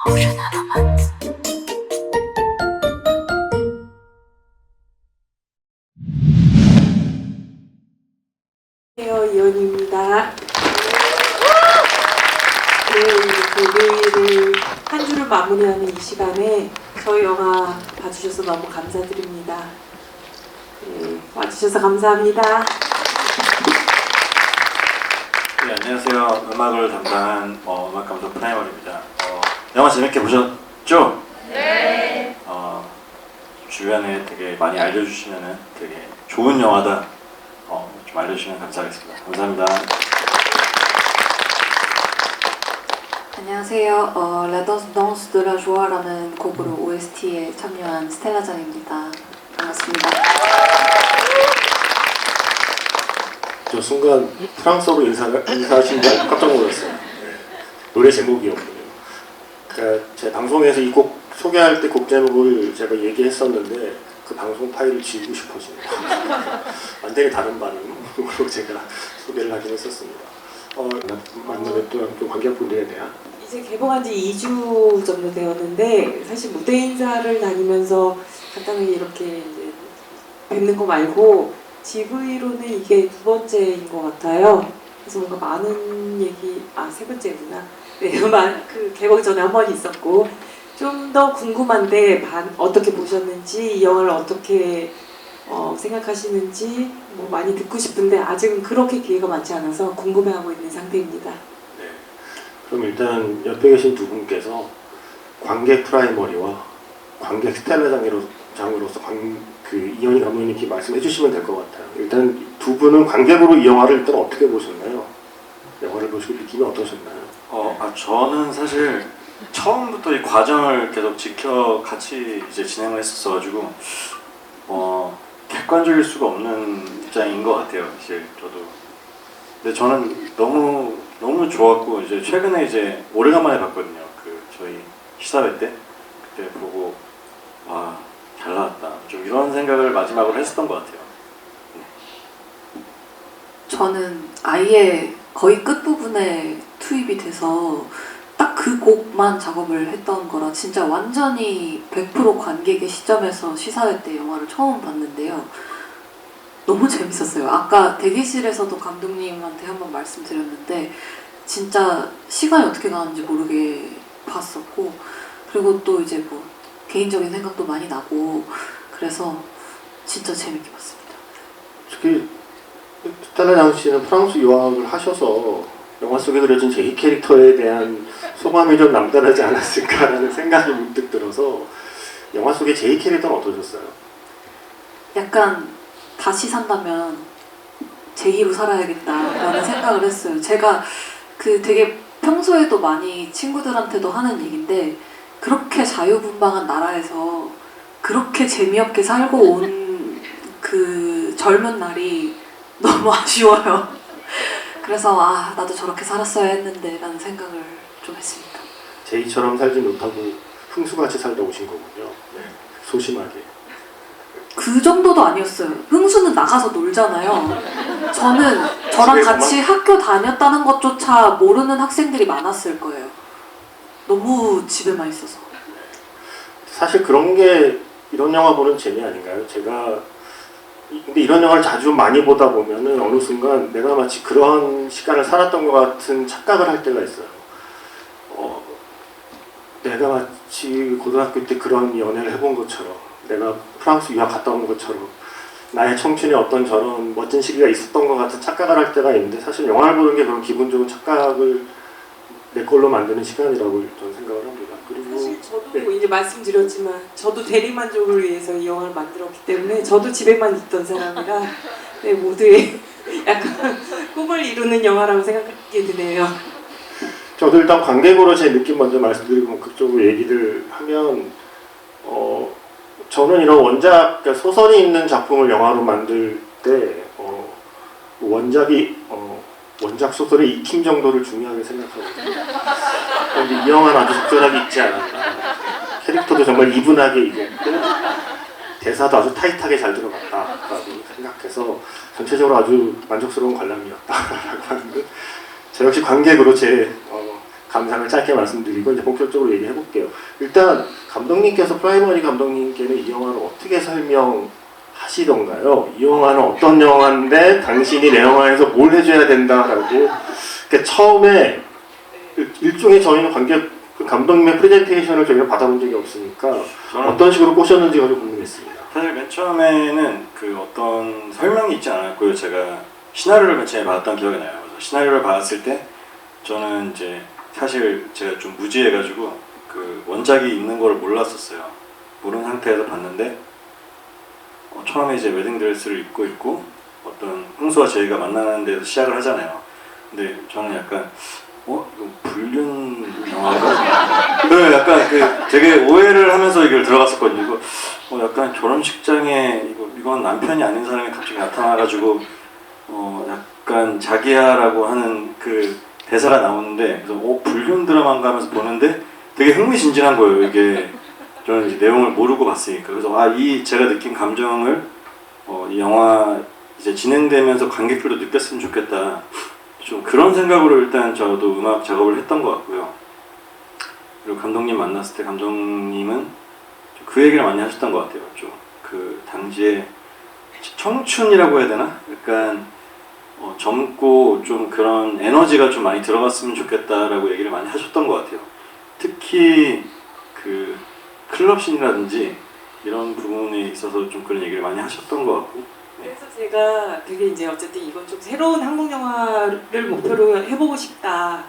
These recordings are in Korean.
안녕하세요, 이연입니다. 개그를 한 주를 마무리하는 이 시간에 저희 영화 봐주셔서 너무 감사드립니다. 네, 와주셔서 감사합니다. 네, 안녕하세요. 음악을 담당한 음악감독 프라이머리입니다. 영화 재밌게 보셨죠? 네. 주변에 되게 많이 알려주시면은 되게 좋은 영화다 좀 알려주시면 감사하겠습니다. 감사합니다. 안녕하세요. La Danse de la Joie라는 곡으로 OST에 참여한 스텔라장입니다. 반갑습니다. 저 순간 프랑스어로 인사하신 줄 알고 깜짝 놀랐어요. 네. 노래 제목이었군요. 그러니까 제 방송에서 이 곡 소개할 때 곡 제목을 제가 얘기했었는데 그 방송 파일을 지우고 싶어집니다. 완전히 다른 반응으로 제가 소개를 하긴 했었습니다. 만나면 또 관객분들에 대한 이제 개봉한 지 2주 정도 되었는데 사실 무대 인사를 다니면서 간단하게 이렇게 이제 뵙는 거 말고 GV로는 이게 두 번째인 것 같아요. 그래서 뭔가 많은 얘기, 세 번째구나. 네, 그 개봉 전에 한 번 있었고 좀 더 궁금한데 어떻게 보셨는지, 이 영화를 어떻게 생각하시는지 뭐 많이 듣고 싶은데 아직은 그렇게 기회가 많지 않아서 궁금해하고 있는 상태입니다. 네. 그럼 일단 옆에 계신 두 분께서 관객 프라이머리와 관객 스텔라장으로서 이현희 감독님께 말씀해 주시면 될 것 같아요. 일단 두 분은 관객으로 이 영화를 일단 어떻게 보셨나요? 영화를 보시고 느낌이 어떠셨나요? 저는 사실 처음부터 이 과정을 계속 같이 이제 진행을 했었어가지고 객관적일 수가 없는 입장인 것 같아요. 사실 저도. 근데 저는 너무 좋았고 이제 최근에 이제 오래간만에 봤거든요. 저희 시사회 때 그때 보고 잘 나왔다. 좀 이런 생각을 마지막으로 했었던 것 같아요. 저는 아예 거의 끝부분에 투입이 돼서 딱 그 곡만 작업을 했던 거라 진짜 완전히 100% 관객의 시점에서 시사회 때 영화를 처음 봤는데요. 너무 재밌었어요. 아까 대기실에서도 감독님한테 한번 말씀드렸는데 진짜 시간이 어떻게 가는지 모르게 봤었고, 그리고 또 이제 뭐 개인적인 생각도 많이 나고 그래서 진짜 재밌게 봤습니다. 특히 스텔라장 씨는 프랑스 유학을 하셔서 영화 속에 그려진 제2 캐릭터에 대한 소감이 좀 남다르지 않았을까라는 생각이 문득 들어서 영화 속의 제2 캐릭터는 어떠셨어요? 약간 다시 산다면 제2로 살아야겠다라는 생각을 했어요. 제가 되게 평소에도 많이 친구들한테도 하는 얘기인데 그렇게 자유분방한 나라에서 그렇게 재미없게 살고 온 그 젊은 날이 너무 아쉬워요. 그래서 나도 저렇게 살았어야 했는데 라는 생각을 좀 했습니다. 제이처럼 살지 못하고 흥수같이 살다 오신 거군요. 네. 소심하게. 그 정도도 아니었어요. 흥수는 나가서 놀잖아요. 저는 저랑 같이 학교 다녔다는 것조차 모르는 학생들이 많았을 거예요. 너무 집에만 있어서. 사실 그런 게 이런 영화 보는 재미 아닌가요? 근데 이런 영화를 자주 많이 보다 보면은 어느 순간 내가 마치 그런 시간을 살았던 것 같은 착각을 할 때가 있어요. 내가 마치 고등학교 때 그런 연애를 해본 것처럼, 내가 프랑스 유학 갔다 온 것처럼 나의 청춘에 어떤 저런 멋진 시기가 있었던 것 같은 착각을 할 때가 있는데, 사실 영화를 보는 게 그런 기분 좋은 착각을 내 걸로 만드는 시간이라고 저는 생각을 합니다. 그리고 사실 저도 이제 말씀드렸지만 저도 대리만족을 위해서 이 영화를 만들었기 때문에 저도 집에만 있던 사람이라 모두의 약간 꿈을 이루는 영화라고 생각하게 되네요. 저도 일단 관객으로 제 느낌 먼저 말씀드리고 그쪽으로 얘기를 하면 저는 이런 원작, 그러니까 소설이 있는 작품을 영화로 만들 때 원작 소설의 익힘 정도를 중요하게 생각하거든요. 근데 이 영화는 아주 적절하게 읽지 않았다. 캐릭터도 정말 이분하게 읽었고 대사도 아주 타이트하게 잘 들어갔다라고 생각해서 전체적으로 아주 만족스러운 관람이었다라고 하는데, 저 역시 관객으로 제 감상을 짧게 말씀드리고 이제 본격적으로 얘기해 볼게요. 일단 감독님께서 프라이머리 감독님께는 이 영화를 어떻게 설명하시던가요? 이 영화는 어떤 영화인데 당신이 내 영화에서 뭘 해줘야 된다라고. 그러니까 처음에 일종의 저희는 관객 감독님의 프레젠테이션을 저희가 받아본 적이 없으니까 저는 어떤 식으로 꼬셨는지가 좀 궁금했습니다. 사실 맨 처음에는 그 어떤 설명이 있지 않았고요. 제가 시나리오를 맨 처음에 받았던 기억이 나요. 그래서 시나리오를 받았을 때 저는 이제 사실 제가 좀 무지해가지고 그 원작이 있는 걸 몰랐었어요. 모르는 상태에서 봤는데 처음에 이제 웨딩드레스를 입고 있고 어떤 흥수와 제이가 만나는 데서 시작을 하잖아요. 근데 저는 약간 이거 불륜 영화가? 그 약간 그 되게 오해를 하면서 이걸 들어갔었거든요. 이거 약간 결혼식장에 이건 남편이 아닌 사람이 갑자기 나타나가지고 약간 자기야라고 하는 그 대사가 나오는데 그래서 불륜 드라마인가 하면서 보는데 되게 흥미진진한 거예요. 이게 저는 이제 내용을 모르고 봤으니까 그래서 이 제가 느낀 감정을 이 영화 이제 진행되면서 관객들도 느꼈으면 좋겠다. 좀 그런 생각으로 일단 저도 음악 작업을 했던 것 같고요. 그리고 감독님 만났을 때 감독님은 그 얘기를 많이 하셨던 것 같아요. 좀 그 당시에 청춘이라고 해야 되나? 약간 젊고 좀 그런 에너지가 좀 많이 들어갔으면 좋겠다라고 얘기를 많이 하셨던 것 같아요. 특히 그 클럽씬이라든지 이런 부분에 있어서 좀 그런 얘기를 많이 하셨던 것 같고. 그래서 제가 되게 이제 어쨌든 이건 좀 새로운 한국 영화를 목표로 해보고 싶다.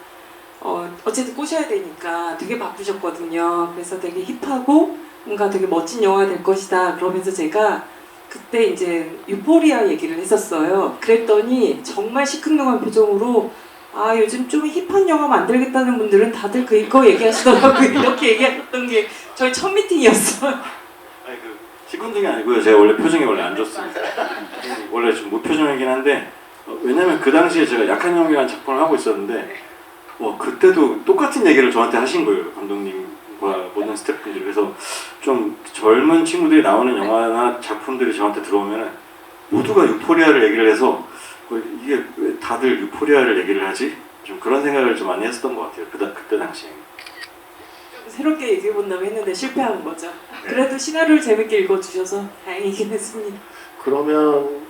어쨌든 꼬셔야 되니까 되게 바쁘셨거든요. 그래서 되게 힙하고 뭔가 되게 멋진 영화가 될 것이다. 그러면서 제가 그때 이제 유포리아 얘기를 했었어요. 그랬더니 정말 시큰둥한 표정으로 요즘 좀 힙한 영화 만들겠다는 분들은 다들 그거 얘기하시더라고요. 이렇게 얘기하셨던 게 저희 첫 미팅이었어요. 아니 그 시큰둥이 아니고요. 제가 원래 표정이 원래 안 좋습니다. 원래 좀 무표정이긴 한데 왜냐면 그 당시에 제가 약한 영웅이라는 작품을 하고 있었는데 그때도 똑같은 얘기를 저한테 하신 거예요. 감독님과 모든 스태프분들이. 그래서 좀 젊은 친구들이 나오는 영화나 작품들이 저한테 들어오면 모두가 유포리아를 얘기를 해서 이게 왜 다들 유포리아를 얘기를 하지? 좀 그런 생각을 좀 많이 했었던 것 같아요. 그때 당시에. 새롭게 얘기해본다고 했는데 실패한 거죠. 그래도 시나리오를 재밌게 읽어주셔서 다행이긴 했습니다. 그러면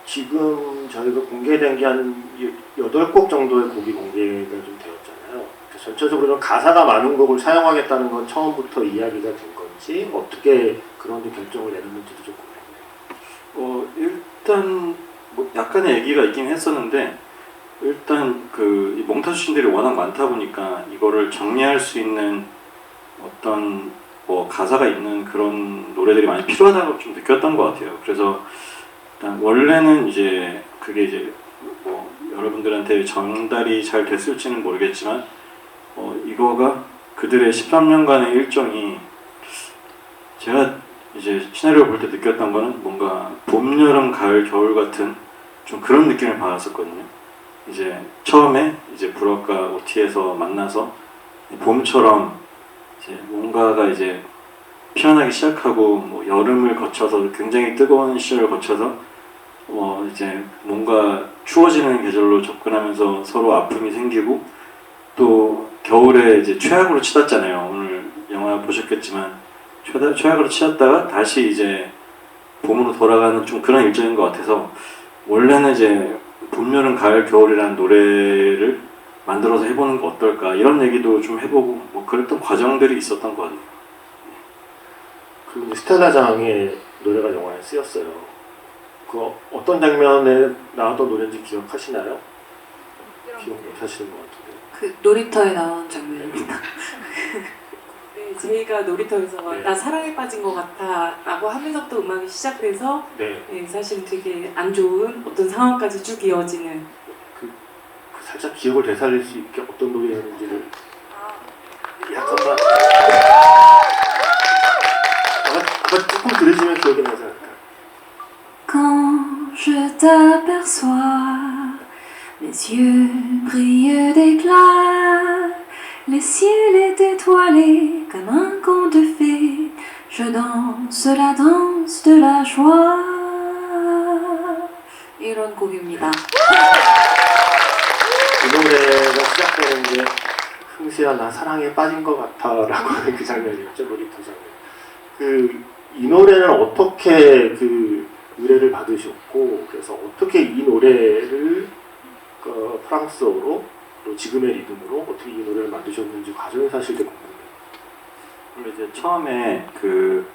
지금 저희가 공개된 게 한 8곡 정도의 곡이 공개가 좀 되었잖아요. 전체적으로 가사가 많은 곡을 사용하겠다는 건 처음부터 이야기가 된 건지 어떻게 그런 데 결정을 내렸는지도 좀 궁금해요. 일단 약간의 얘기가 있긴 했었는데 일단 그 몽타주 씬들이 워낙 많다 보니까 이거를 정리할 수 있는 어떤 가사가 있는 그런 노래들이 많이 필요하다고 좀 느꼈던 것 같아요. 그래서 일단 원래는 이제 그게 이제 여러분들한테 전달이 잘 됐을지는 모르겠지만 이거가 그들의 13년간의 일정이 제가 이제 시나리오 볼 때 느꼈던 거는 뭔가 봄, 여름, 가을, 겨울 같은 좀 그런 느낌을 받았었거든요. 이제 처음에 이제 브럭과 오티에서 만나서 봄처럼 이제 뭔가가 이제 피어나기 시작하고 여름을 거쳐서 굉장히 뜨거운 시절을 거쳐서 이제 뭔가 추워지는 계절로 접근하면서 서로 아픔이 생기고 또 겨울에 이제 최악으로 치닫잖아요. 오늘 영화 보셨겠지만 최악으로 치닫다가 다시 이제 봄으로 돌아가는 좀 그런 일정인 것 같아서 원래는 이제 봄, 여름, 가을, 겨울이라는 노래를 만들어서 해보는 거 어떨까 이런 얘기도 좀 해보고 그랬던 과정들이 있었던 것 같네요. 그리고 스텔라장의 노래가 영화에 쓰였어요. 그 어떤 장면에 나왔던 노래인지 기억하시나요? 기억 못하시는 것 같은데. 그 놀이터에 나오는 장면입니다. 네, 제이가 놀이터에서 네. 나 사랑에 빠진 것 같아 라고 하면서부터 음악이 시작돼서 네. 사실 되게 안 좋은 어떤 상황까지 쭉 이어지는 그 살짝 기억을 되살릴 수 있게 어떤 노래였는지를 약간만 아마 조금 들으시면 기억이 나지 않을까. Quand je t'aperçois, mes yeux brillent d'éclat, le ciel est étoilé comme un conte de fées, je danse la danse de la joie. 이런 곡입니다. 이 노래가 시작되는 게 형수야 나 사랑에 빠진 것 같아라고 하는 그 장면이었죠. 놀이터 장면. 이 노래는 어떻게 그 의뢰를 받으셨고 그래서 어떻게 이 노래를 프랑스어로 또 지금의 리듬으로 어떻게 이 노래를 만드셨는지 과정이 사실 되게 궁금해요. 원래 이제 처음에 그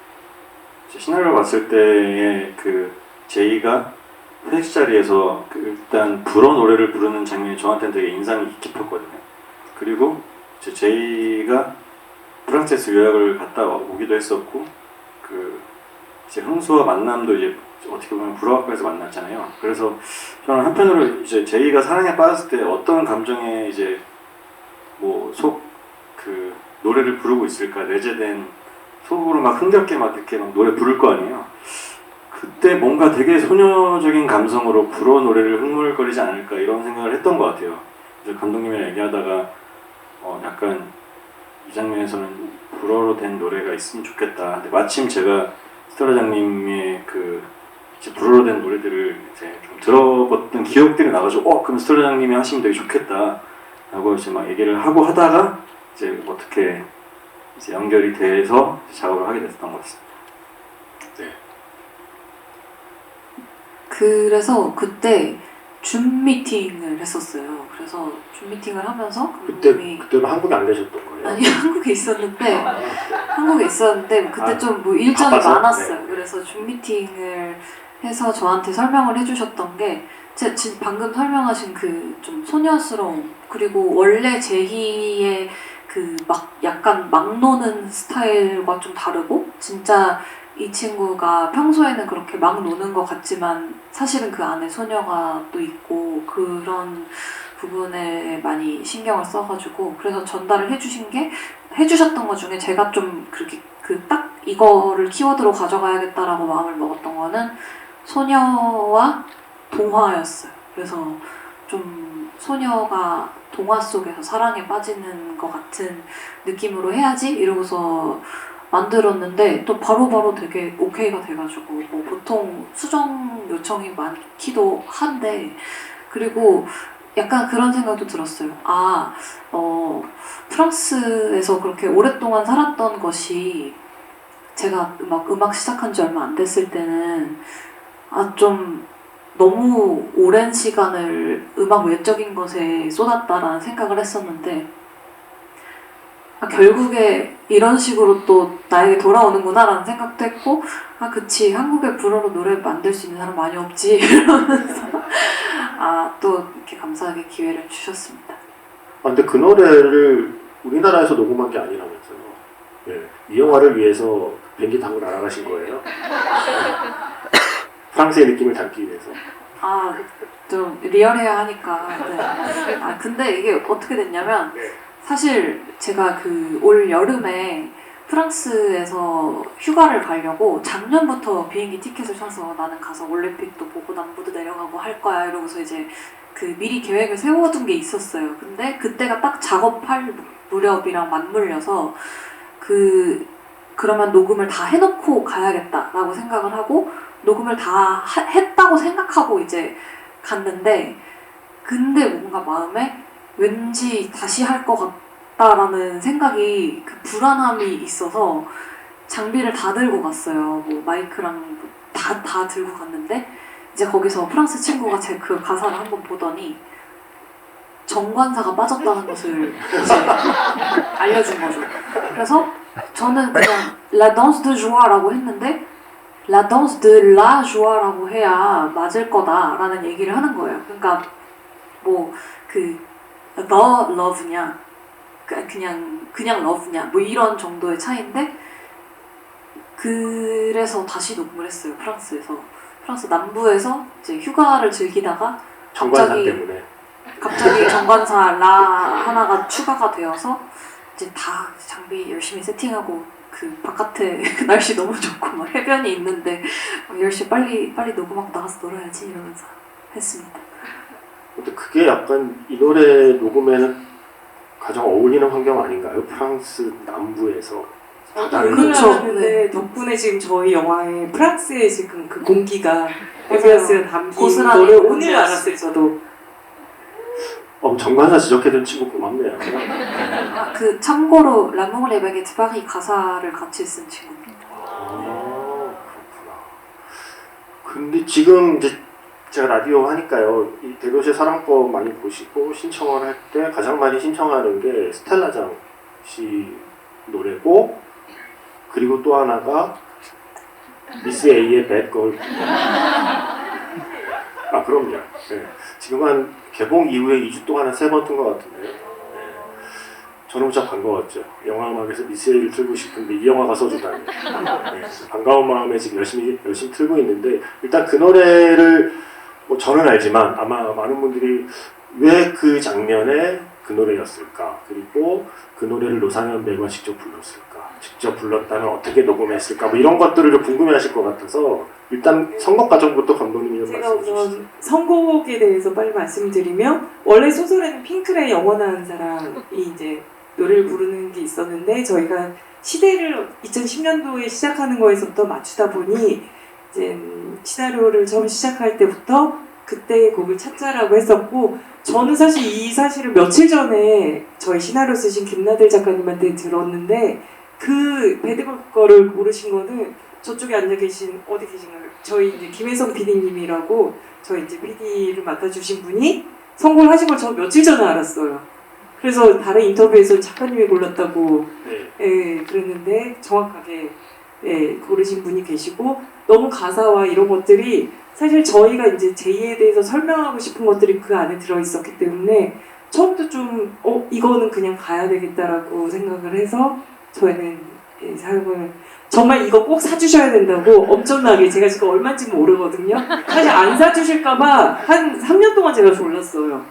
시나리오 봤을 때의 그 제이가 회식 자리에서 일단 불어 노래를 부르는 장면이 저한테는 되게 인상이 깊었거든요. 그리고 이제 제이가 프랑스에서 유학을 갔다 오기도 했었고 그 이제 흥수와 만남도 이제 어떻게 보면 불어학과에서 만났잖아요. 그래서 저는 한편으로 이제 제이가 사랑에 빠졌을 때 어떤 감정에 이제 뭐 그 노래를 부르고 있을까, 내재된 속으로 막 흥겹게 막 이렇게 막 노래 부를 거 아니에요. 그때 뭔가 되게 소녀적인 감성으로 불어 노래를 흥얼거리지 않을까 이런 생각을 했던 것 같아요. 그래서 감독님이랑 얘기하다가 약간 이 장면에서는 불어로 된 노래가 있으면 좋겠다. 근데 마침 제가 스텔라장님의 그 이제 불어로 된 노래들을 이제 좀 들어봤던 기억들이 나가지고 그럼 스텔라장님이 하시면 되게 좋겠다 라고 이제 막 얘기를 하고 하다가 이제 어떻게 이제 연결이 돼서 작업을 하게 됐던 것 같습니다. 네. 그래서 그때 줌 미팅을 했었어요. 그래서 줌 미팅을 하면서 그때는 한국에 안 계셨던 거예요? 아니 한국에 있었는데 그때 좀 뭐 일정이 바빠서? 많았어요. 네. 그래서 줌 미팅을 해서 저한테 설명을 해주셨던 게 지금 방금 설명하신 그 좀 소녀스러움 그리고 원래 제희의 그 막 약간 막 노는 스타일과 좀 다르고 진짜 이 친구가 평소에는 그렇게 막 노는 것 같지만 사실은 그 안에 소녀가 또 있고 그런 부분에 많이 신경을 써가지고 그래서 전달을 해주셨던 것 중에 제가 좀 그렇게 그 딱 이거를 키워드로 가져가야겠다라고 마음을 먹었던 거는 소녀와 동화였어요. 그래서 좀 소녀가 동화 속에서 사랑에 빠지는 것 같은 느낌으로 해야지 이러고서 만들었는데 또 바로바로 되게 오케이가 돼가지고 뭐 보통 수정 요청이 많기도 한데 그리고 약간 그런 생각도 들었어요. 프랑스에서 그렇게 오랫동안 살았던 것이 제가 음악 시작한 지 얼마 안 됐을 때는 좀 너무 오랜 시간을 음악 외적인 것에 쏟았다라는 생각을 했었는데 결국에 이런 식으로 또 나에게 돌아오는구나 라는 생각도 했고 그치 한국에 불어로 노래 만들 수 있는 사람 많이 없지 이러면서 또 이렇게 감사하게 기회를 주셨습니다. 근데 그 노래를 우리나라에서 녹음한 게 아니라면서요. 네. 이 영화를 위해서 비행기 타고 날아가신 거예요? 프랑스의 느낌을 담기 위해서. 좀 리얼해야 하니까. 네. 근데 이게 어떻게 됐냐면 사실 제가 그 올 여름에 프랑스에서 휴가를 가려고 작년부터 비행기 티켓을 사서 나는 가서 올림픽도 보고 남부도 내려가고 할 거야 이러고서 이제 그 미리 계획을 세워둔 게 있었어요. 근데 그때가 딱 작업할 무렵이랑 맞물려서 그러면 녹음을 다 해놓고 가야겠다라고 생각을 하고 녹음을 다 했다고 생각하고 이제 갔는데 근데 뭔가 마음에 왠지 다시 할 것 같다라는 생각이 그 불안함이 있어서 장비를 다 들고 갔어요. 뭐 마이크랑 다 들고 갔는데 이제 거기서 프랑스 친구가 제 그 가사를 한번 보더니 정관사가 빠졌다는 것을 이제 알려준 거죠. 그래서 저는 그냥 La danse de joie라고 했는데 La danse de la joie라고 해야 맞을 거다라는 얘기를 하는 거예요. 그러니까 뭐 그 the love냐 그냥 love냐 뭐 이런 정도의 차이인데 그래서 다시 녹음을 했어요. 프랑스 남부에서 이제 휴가를 즐기다가 정관사 때문에 갑자기 정관사 라 하나가 추가가 되어서 이제 다 장비 열심히 세팅하고 그 바깥에 날씨 너무 좋고 막 해변이 있는데 10시 빨리 녹음하고 나가서 놀아야지 이러면서 했습니다. 근데 그게 약간 이 노래 녹음에는 가장 어울리는 환경 아닌가요? 프랑스 남부에서 바다를 그렇죠. 근데 덕분에 지금 저희 영화에 프랑스의 지금 그 공기가 에비어스에 담긴 고스란히 노래 오늘 담겼어요. 알았어요. 저도 정관사 지적해준 친구 고맙네요. 아, 그 참고로 라몽 레베게 드바리 가사를 같이 쓴 친구입니다. 그렇구나. 근데 지금 이제 제가 라디오 하니까요, 이 대도시 사랑법 많이 보시고 신청을 할 때 가장 많이 신청하는 게 스텔라장 씨 노래고, 그리고 또 하나가 미스 A의 배드걸. 아, 그럼요. 네. 지금 한 개봉 이후에 2주 동안 한 3번 튼 것 같은데요. 네. 저는 무척 반가웠죠. 영화 음악에서 미스 A를 틀고 싶은데 이 영화가 써주다니. 네. 반가운 마음에 지금 열심히 틀고 있는데, 일단 그 노래를 뭐 저는 알지만 아마 많은 분들이 왜 그 장면에 그 노래였을까, 그리고 그 노래를 노상현 배우가 직접 불렀을까, 직접 불렀다면 어떻게 녹음했을까, 뭐 이런 것들을 좀 궁금해하실 것 같아서 일단 선곡 과정부터 감독님이 좀 제가 말씀해 주시죠. 우선 선곡에 대해서 빨리 말씀드리면, 원래 소설에는 핑클의 영원한 사랑이 이제 노래를 부르는 게 있었는데, 저희가 시대를 2010년도에 시작하는 거에서부터 맞추다 보니 이제 시나리오를 처음 시작할 때부터 그때의 곡을 찾자라고 했었고, 저는 사실 이 사실을 며칠 전에 저희 시나리오 쓰신 김나들 작가님한테 들었는데, 그 배드걸 거를 고르신 거는 저쪽에 앉아 계신, 어디 계신가요? 저희 이제 김혜성 PD님이라고 저희 이제 PD를 맡아주신 분이 선곡을 하신 걸 저 며칠 전에 알았어요. 그래서 다른 인터뷰에서 작가님이 골랐다고 네. 예, 그랬는데 정확하게 예, 고르신 분이 계시고, 너무 가사와 이런 것들이 사실 저희가 이제 제이에 대해서 설명하고 싶은 것들이 그 안에 들어있었기 때문에 처음부터 좀 이거는 그냥 가야 되겠다라고 생각을 해서 저희는 예, 사용을 정말 이거 꼭 사주셔야 된다고 엄청나게, 제가 지금 얼마인지 모르거든요. 사실 안 사주실까봐 한 3년 동안 제가 졸랐어요.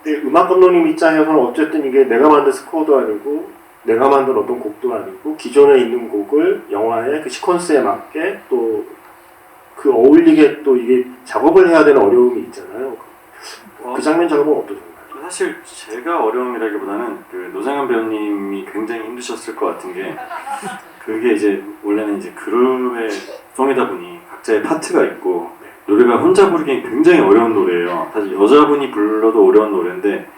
근데 음악 감독님 입장에서는 어쨌든 이게 내가 만든 스코어도 아니고 내가 만든 어떤 곡도 아니고 기존에 있는 곡을 영화의 그 시퀀스에 맞게 또 그 어울리게 또 이게 작업을 해야 되는 어려움이 있잖아요. 그 장면 작업은 어떠셨나요? 사실 제가 어려움이라기보다는 그 노상현 배우님이 굉장히 힘드셨을 것 같은 게, 그게 이제 원래는 이제 그룹의 송이다 보니 각자의 파트가 있고 노래가 혼자 부르기엔 굉장히 어려운 노래예요. 사실 여자분이 불러도 어려운 노래인데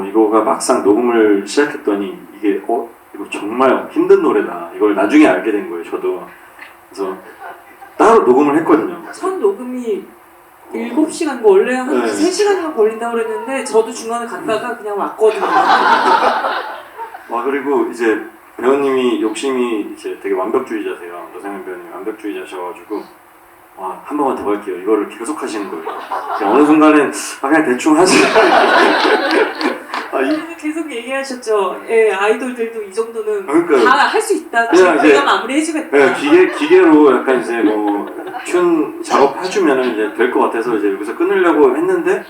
이거가 막상 녹음을 시작했더니 이게 이거 정말 힘든 노래다, 이걸 나중에 알게 된 거예요. 저도. 그래서 따로 녹음을 했거든요. 첫 녹음이 7시간, 원래 한 네. 3시간이면 걸린다고 그랬는데 저도 중간에 갔다가 그냥 왔거든요. 그리고 이제 배우님이 욕심이 이제 되게 완벽주의자세요. 노상현 배우님이 완벽주의자셔가지고 한 번만 더 할게요, 이거를 계속 하시는 거예요. 어느 순간엔 그냥 대충 하지. 계속 얘기하셨죠. 예, 아이돌들도 이 정도는 그러니까요. 다 할 수 있다. 그냥 이제- 내가 마무리 해주겠다. 네, 기계로 약간 이제 튠 작업 해주면 이제 될 것 같아서 이제 여기서 끊으려고 했는데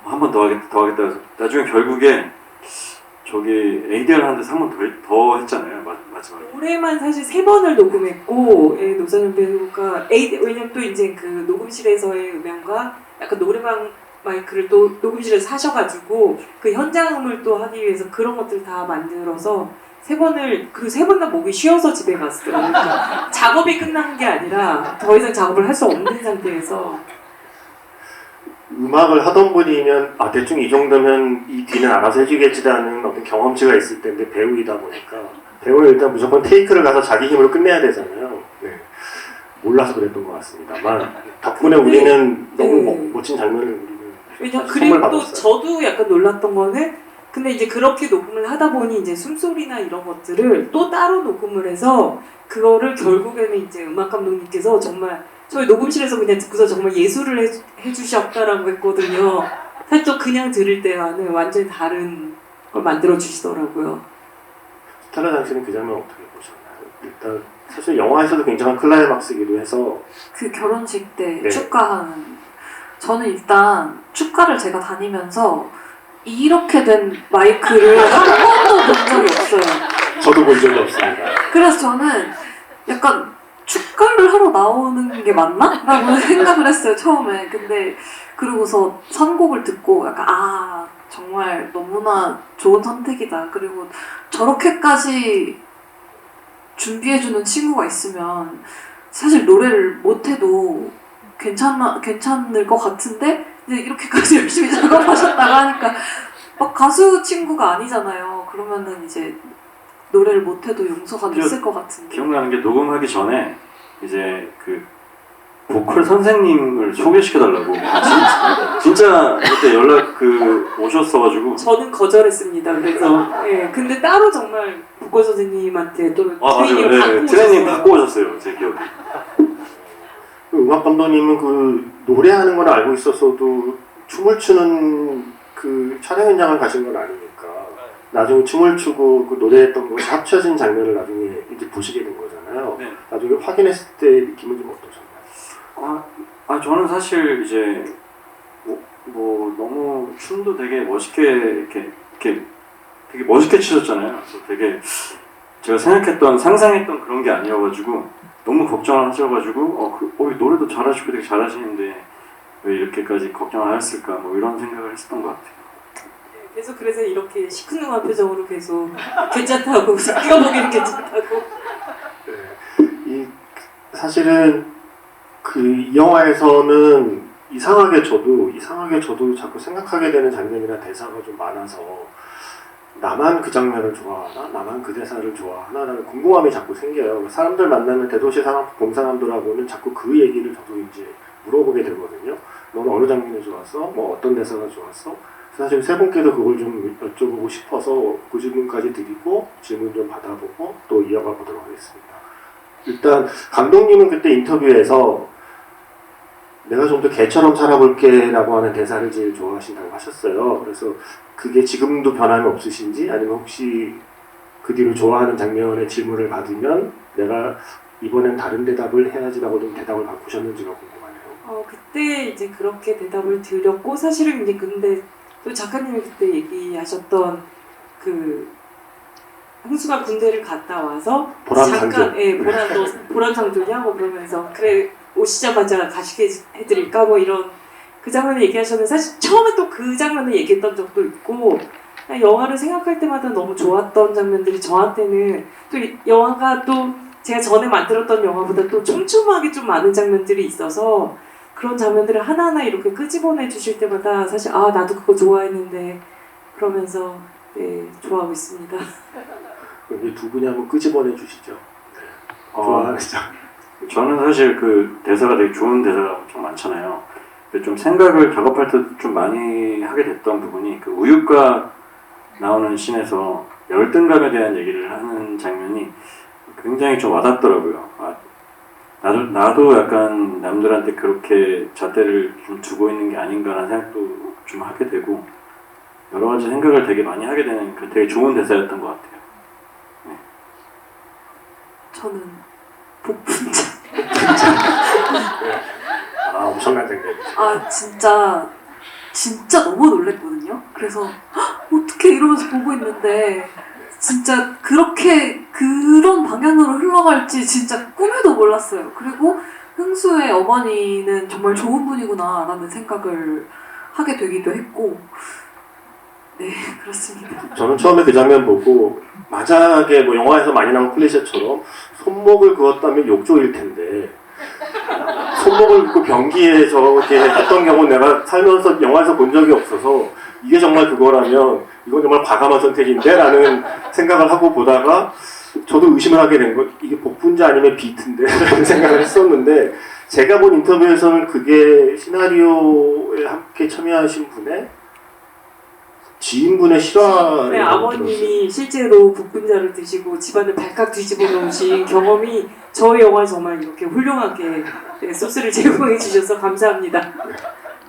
한 번 더 하겠다 해서 나중에 결국에 저기 ADR 하는데 3번 더 했잖아요, 마지막에. 올해만 사실 3번을 녹음했고, 예, 노상현 배우가 왜냐면 또 이제 그 녹음실에서의 음향과 약간 노래방 마이크를 또 녹음실에서 사셔가지고 그 현장음을 또 하기 위해서 그런 것들 다 만들어서 3번을, 그 3번 다 목이 쉬어서 집에 갔어요. 그러니까 작업이 끝난 게 아니라 더 이상 작업을 할 수 없는 상태에서. 음악을 하던 분이면 대충 이 정도면 이 뒤는 알아서 해주겠지라는 어떤 경험치가 있을 텐데, 배우이다 보니까 배우는 일단 무조건 테이크를 가서 자기 힘으로 끝내야 되잖아요. 네. 몰라서 그랬던 것 같습니다만 덕분에 우리는 너무 네. 멋진 장면을 우리는 왜냐 선물 그리고 또 받았어요. 저도 약간 놀랐던 거는, 근데 이제 그렇게 녹음을 하다 보니 이제 숨소리나 이런 것들을 또 따로 녹음을 해서 그거를 결국에는 이제 음악 감독님께서 정말 저희 녹음실에서 그냥 듣고서 정말 예술을 해주셨다라고 했거든요. 사실 또 그냥 들을 때와는 완전히 다른 걸 만들어 주시더라고요. 스텔라 당신은 그 장면 어떻게 보셨나요? 일단 사실 영화에서도 굉장한 클라이막스이기도 해서 그 결혼식 때 네. 축가하는, 저는 일단 축가를 제가 다니면서 이렇게 된 마이크를 한 번도 본 적이 없어요. 저도 본 적이 없습니다. 그래서 저는 약간 축가를 하러 나오는 게 맞나? 라고 생각을 했어요, 처음에. 근데 그러고서 선곡을 듣고 약간 정말 너무나 좋은 선택이다. 그리고 저렇게까지 준비해주는 친구가 있으면 사실 노래를 못해도 괜찮을 것 같은데 근데 이렇게까지 열심히 작업하셨다고 하니까 막 가수 친구가 아니잖아요. 그러면은 이제 노래를 못해도 용서가 됐을 것 같은데. 기억나는 게 녹음하기 전에 이제 그 보컬 선생님을 소개시켜달라고 진짜 그때 연락 오셨어가지고 저는 거절했습니다. 그래서 근데 따로 정말 보컬 선생님한테 또 맞아요. 트레이닝을 받고 트레이닝 오셨어요. 받고 오셨어요. 제 기억에. 그 음악 감독님은 그 노래하는 건 알고 있었어도 춤을 추는 그 촬영 현장을 가신 건 아니니까 나중에 춤을 추고 그 노래했던 것이 합쳐진 장면을 나중에 이제 보시게 된 거잖아요. 네. 나중에 확인했을 때 느낌은 좀 어떠셨나요? 저는 사실 이제 뭐 너무 춤도 되게 멋있게 이렇게 되게 멋있게 추셨잖아요. 그래서 되게 제가 상상했던 그런 게 아니어가지고 너무 걱정을 하셔가지고 노래도 잘하시고 되게 잘하시는데 왜 이렇게까지 걱정을 하셨을까 뭐 이런 생각을 했었던 것 같아요. 계속 그래서 이렇게 시큰둥한 표정으로 계속 괜찮다고 뛰어보기는 괜찮다고. 이 사실은 이 영화에서는 이상하게 저도 자꾸 생각하게 되는 장면이나 대사가 좀 많아서 나만 그 장면을 좋아하나? 나만 그 대사를 좋아하나? 라는 궁금함이 자꾸 생겨요. 사람들 만나면 대도시 사람, 본 사람들하고는 자꾸 그 얘기를 저도 이제 물어보게 되거든요. 너는 어느 장면이 좋았어? 뭐 어떤 대사가 좋았어? 사실 세 분께도 그걸 좀 여쭤보고 싶어서 그 질문까지 드리고 질문 좀 받아보고 또 이어가 보도록 하겠습니다. 일단 감독님은 그때 인터뷰에서 내가 좀 더 개처럼 살아볼게 라고 하는 대사를 제일 좋아하신다고 하셨어요. 그래서 그게 지금도 변함이 없으신지 아니면 혹시 그 뒤로 좋아하는 장면의 질문을 받으면 내가 이번엔 다른 대답을 해야지라고 좀 대답을 바꾸셨는지가 궁금하네요. 그때 이제 그렇게 대답을 드렸고 사실은 이제 근데 또 작가님이 그때 얘기하셨던 그 흥수가 군대를 갔다 와서 보람상조. 보람상조냐고 그러면서 그래 오시자마자 가시게 해드릴까 뭐 이런 그 장면을 얘기하셨는데 사실 처음에 또 그 장면을 얘기했던 적도 있고 영화를 생각할 때마다 너무 좋았던 장면들이 저한테는 또 영화가 또 제가 전에 만들었던 영화보다 또 촘촘하게 좀 많은 장면들이 있어서 그런 장면들을 하나하나 이렇게 끄집어내 주실 때마다 사실 나도 그거 좋아했는데 그러면서 좋아하고 있습니다. 이 두 분이 한번 끄집어내 주시죠. 좋아하는 장. 저는 사실 그 대사가 되게 좋은 대사가 엄청 많잖아요. 근데 좀 생각을 작업할 때 좀 많이 하게 됐던 부분이 그 우유가 나오는 씬에서 열등감에 대한 얘기를 하는 장면이 굉장히 좀 와닿더라고요. 나도 약간 남들한테 그렇게 잣대를 좀 두고 있는 게 아닌가라는 생각도 좀 하게 되고 여러 가지 생각을 되게 많이 하게 되는 그 되게 좋은 대사였던 것 같아요. 네. 저는 복분자. 엄청난 장면. 진짜 너무 놀랬거든요. 그래서 어떻게 이러면서 보고 있는데 진짜 그렇게 그런 방향으로 흘러갈지 진짜 꿈에도 몰랐어요. 그리고 흥수의 어머니는 정말 좋은 분이구나 라는 생각을 하게 되기도 했고 네 그렇습니다. 저는 처음에 그 장면 보고 만약에 뭐 영화에서 많이 나온 클리셰처럼 손목을 그었다면 욕조일 텐데 손목을 긋고 변기에 저렇게 했던 경우 내가 살면서 영화에서 본 적이 없어서 이게 정말 그거라면 이건 정말 과감한 선택인데? 라는 생각을 하고 보다가 저도 의심을 하게 된 거 이게 복분자 아니면 비트인데? 라는 생각을 했었는데 제가 본 인터뷰에서는 그게 시나리오에 함께 참여하신 분의 지인분의 실화라고 네, 아버님이 실제로 복분자를 드시고 집안을 발칵 뒤집어 놓으신 경험이 저희 영화에 정말 이렇게 훌륭하게 소스를 제공해 주셔서 감사합니다.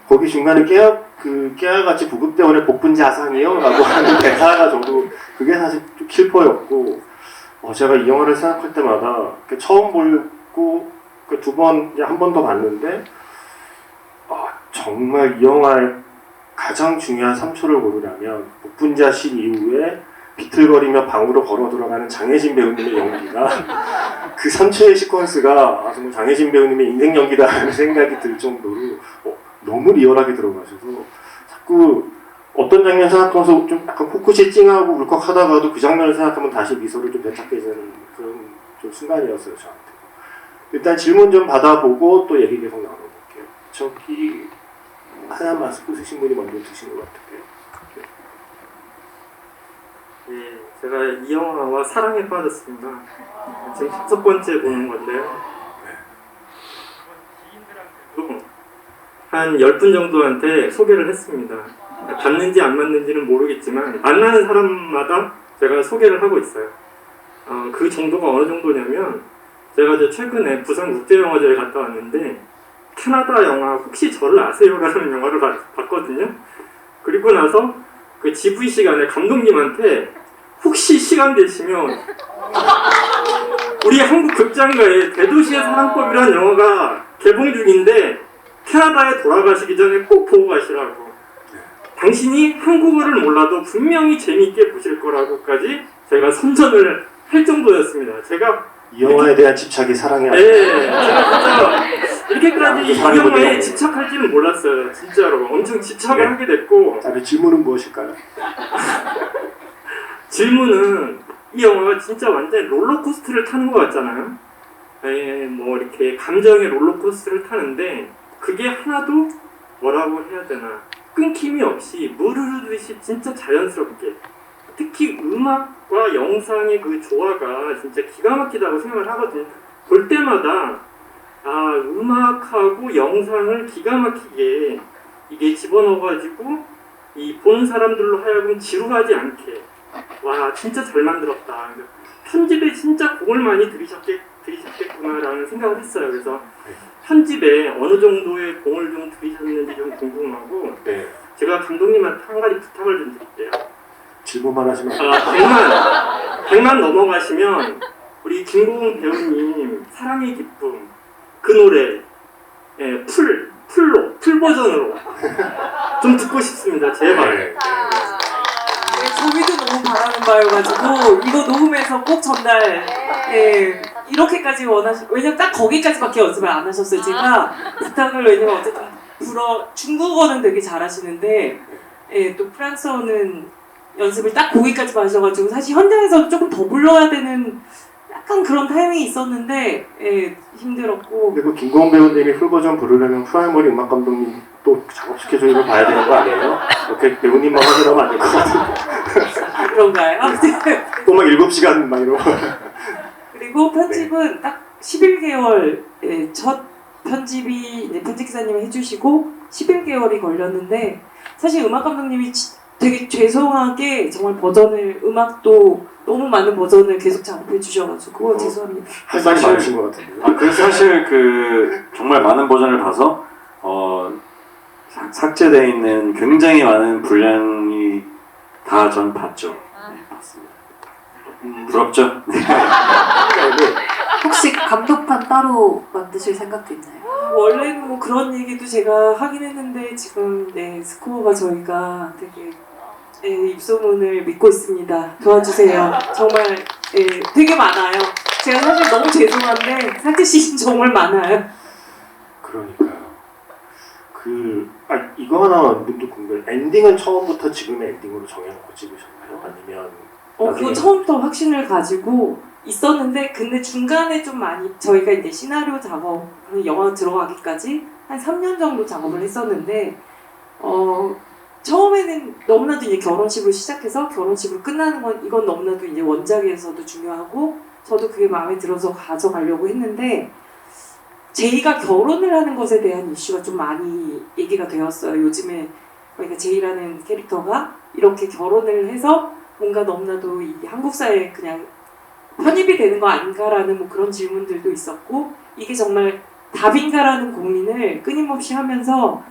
거기 중간에 깨알같이 구급대원의 복분자상이요? 라고 하는 대사가 저도 그게 사실 좀 킬퍼였고 제가 이 영화를 생각할 때마다 처음 보고 두 번, 한 번 더 봤는데 정말 이 영화의 가장 중요한 3초를 고르려면 복분자 씬 이후에 비틀거리며 방으로 걸어 들어가는 장혜진 배우님의 연기가 그 3초의 시퀀스가 정말 장혜진 배우님의 인생 연기다라는 생각이 들 정도로 너무 리얼하게 들어가셔서 자꾸 어떤 장면 생각하면서 좀 약간 코끝이 찡하고 울컥하다가도 그 장면을 생각하면 다시 미소를 좀 되찾게 되는 그런 좀 순간이었어요 저한테. 일단 질문 좀 받아보고 또 얘기 계속 나눠볼게요. 저기 하얀 마스크 쓰신 분이 먼저 드신 것 같은데요. 예, 제가 이 영화와 사랑에 빠졌습니다. 지금 5번째 보는 건데요. 한 10분 정도한테 소개를 했습니다. 맞는지 안 맞는지는 모르겠지만 만나는 사람마다 제가 소개를 하고 있어요. 그 정도가 어느 정도냐면 제가 이제 최근에 부산국제영화제에 갔다 왔는데 캐나다 영화 혹시 저를 아세요?라는 영화를 봤거든요. 그리고 나서 그 GV 시간에 감독님한테 혹시 시간 되시면 우리 한국 극장가에 대도시의 사랑법이라는 영화가 개봉 중인데 캐나다에 돌아가시기 전에 꼭 보고 가시라고. 당신이 한국어를 몰라도 분명히 재미있게 보실 거라고까지 제가 선전을 할 정도였습니다. 제가 이 영화에 대한 집착이 사랑이 아니에요. 네, 제가 진짜 이렇게까지 이 영화에 집착할지는 몰랐어요. 진짜로 엄청 집착을 하게 됐고. 다른 질문은 무엇일까요? 질문은 이 영화가 진짜 완전 롤러코스터를 타는 것 같잖아요. 예, 뭐 이렇게 감정의 롤러코스터를 타는데 그게 하나도 뭐라고 해야 되나 끊김이 없이 물 흐르듯이 진짜 자연스럽게, 특히 음악과 영상의 그 조화가 진짜 기가 막히다고 생각을 하거든요. 볼 때마다 음악하고 영상을 기가 막히게 이게 집어넣어가지고 이 보는 사람들로 하여금 지루하지 않게, 와 진짜 잘 만들었다. 편집에 진짜 공을 많이 들이셨겠구나라는 생각을 했어요. 그래서 편집에 어느 정도의 공을 좀 들이셨는지 좀 궁금하고, 네. 제가 감독님한테 한 가지 부탁을 좀 드릴게요. 질문만 하시면 100만 넘어가시면 우리 김고은 배우님 사랑의 기쁨 그 노래 풀 버전으로 좀 듣고 싶습니다. 제발. 네. 저희도 너무 바라는 바여가지고 이거 녹음해서 꼭 전달. 이렇게까지 왜냐면 딱 거기까지밖에 연습을 안 하셨어요. 제가 부탁을, 왜냐면 어쨌든 중국어는 되게 잘하시는데 또 프랑스어는 연습을 딱 거기까지만 하셔가지고 사실 현장에서 조금 더 불러야 되는 약간 그런 타이밍이 있었는데 힘들었고. 근데 그 김고은 배우님이 풀 버전 부르려면 프라이머리 음악 감독님 또 작업 스케줄을 봐야 되는 거 아니에요? 이렇게 배우님만 확인하면 안 될 것 같은데. 그런가요? 또 막 7시간 막 이러고. 그리고 편집은 딱 11개월 첫 편집이 이제 편집기사님이 해주시고 11개월이 걸렸는데, 사실 음악 감독님이 되게 죄송하게 정말 음악도 너무 많은 버전을 계속 작업해 주셔가지고 죄송합니다. 할 말이 많으신 것 같은데요. 그래서 사실 정말 많은 버전을 봐서 삭제되어 있는 굉장히 많은 분량이 다 전 봤죠. 네, 봤습니다. 부럽죠? 혹시 감독판 따로 만드실 생각도 있나요? 원래는 뭐 그런 얘기도 제가 하긴 했는데 지금 스코어가 저희가 되게 입소문을 믿고 있습니다. 도와주세요. 정말 되게 많아요. 제가 사실 너무 죄송한데 삭제 시즌 정말 많아요. 그러니까요. 이거 하나 문득 궁금해. 엔딩은 처음부터 지금의 엔딩으로 정해놓고 찍으셨나요? 아니면 그건 처음부터 확신을 가지고 있었는데, 근데 중간에 좀 많이 저희가 이제 시나리오 작업, 영화 들어가기까지 한 3년 정도 작업을 했었는데, 처음에는 너무나도 이제 결혼식으로 시작해서 결혼식으로 끝나는 건 이건 너무나도 이제 원작에서도 중요하고 저도 그게 마음에 들어서 가져가려고 했는데, 제이가 결혼을 하는 것에 대한 이슈가 좀 많이 얘기가 되었어요. 요즘에 그러니까 제이라는 캐릭터가 이렇게 결혼을 해서 뭔가 너무나도 이 한국 사회에 그냥 편입이 되는 거 아닌가라는 뭐 그런 질문들도 있었고, 이게 정말 답인가라는 고민을 끊임없이 하면서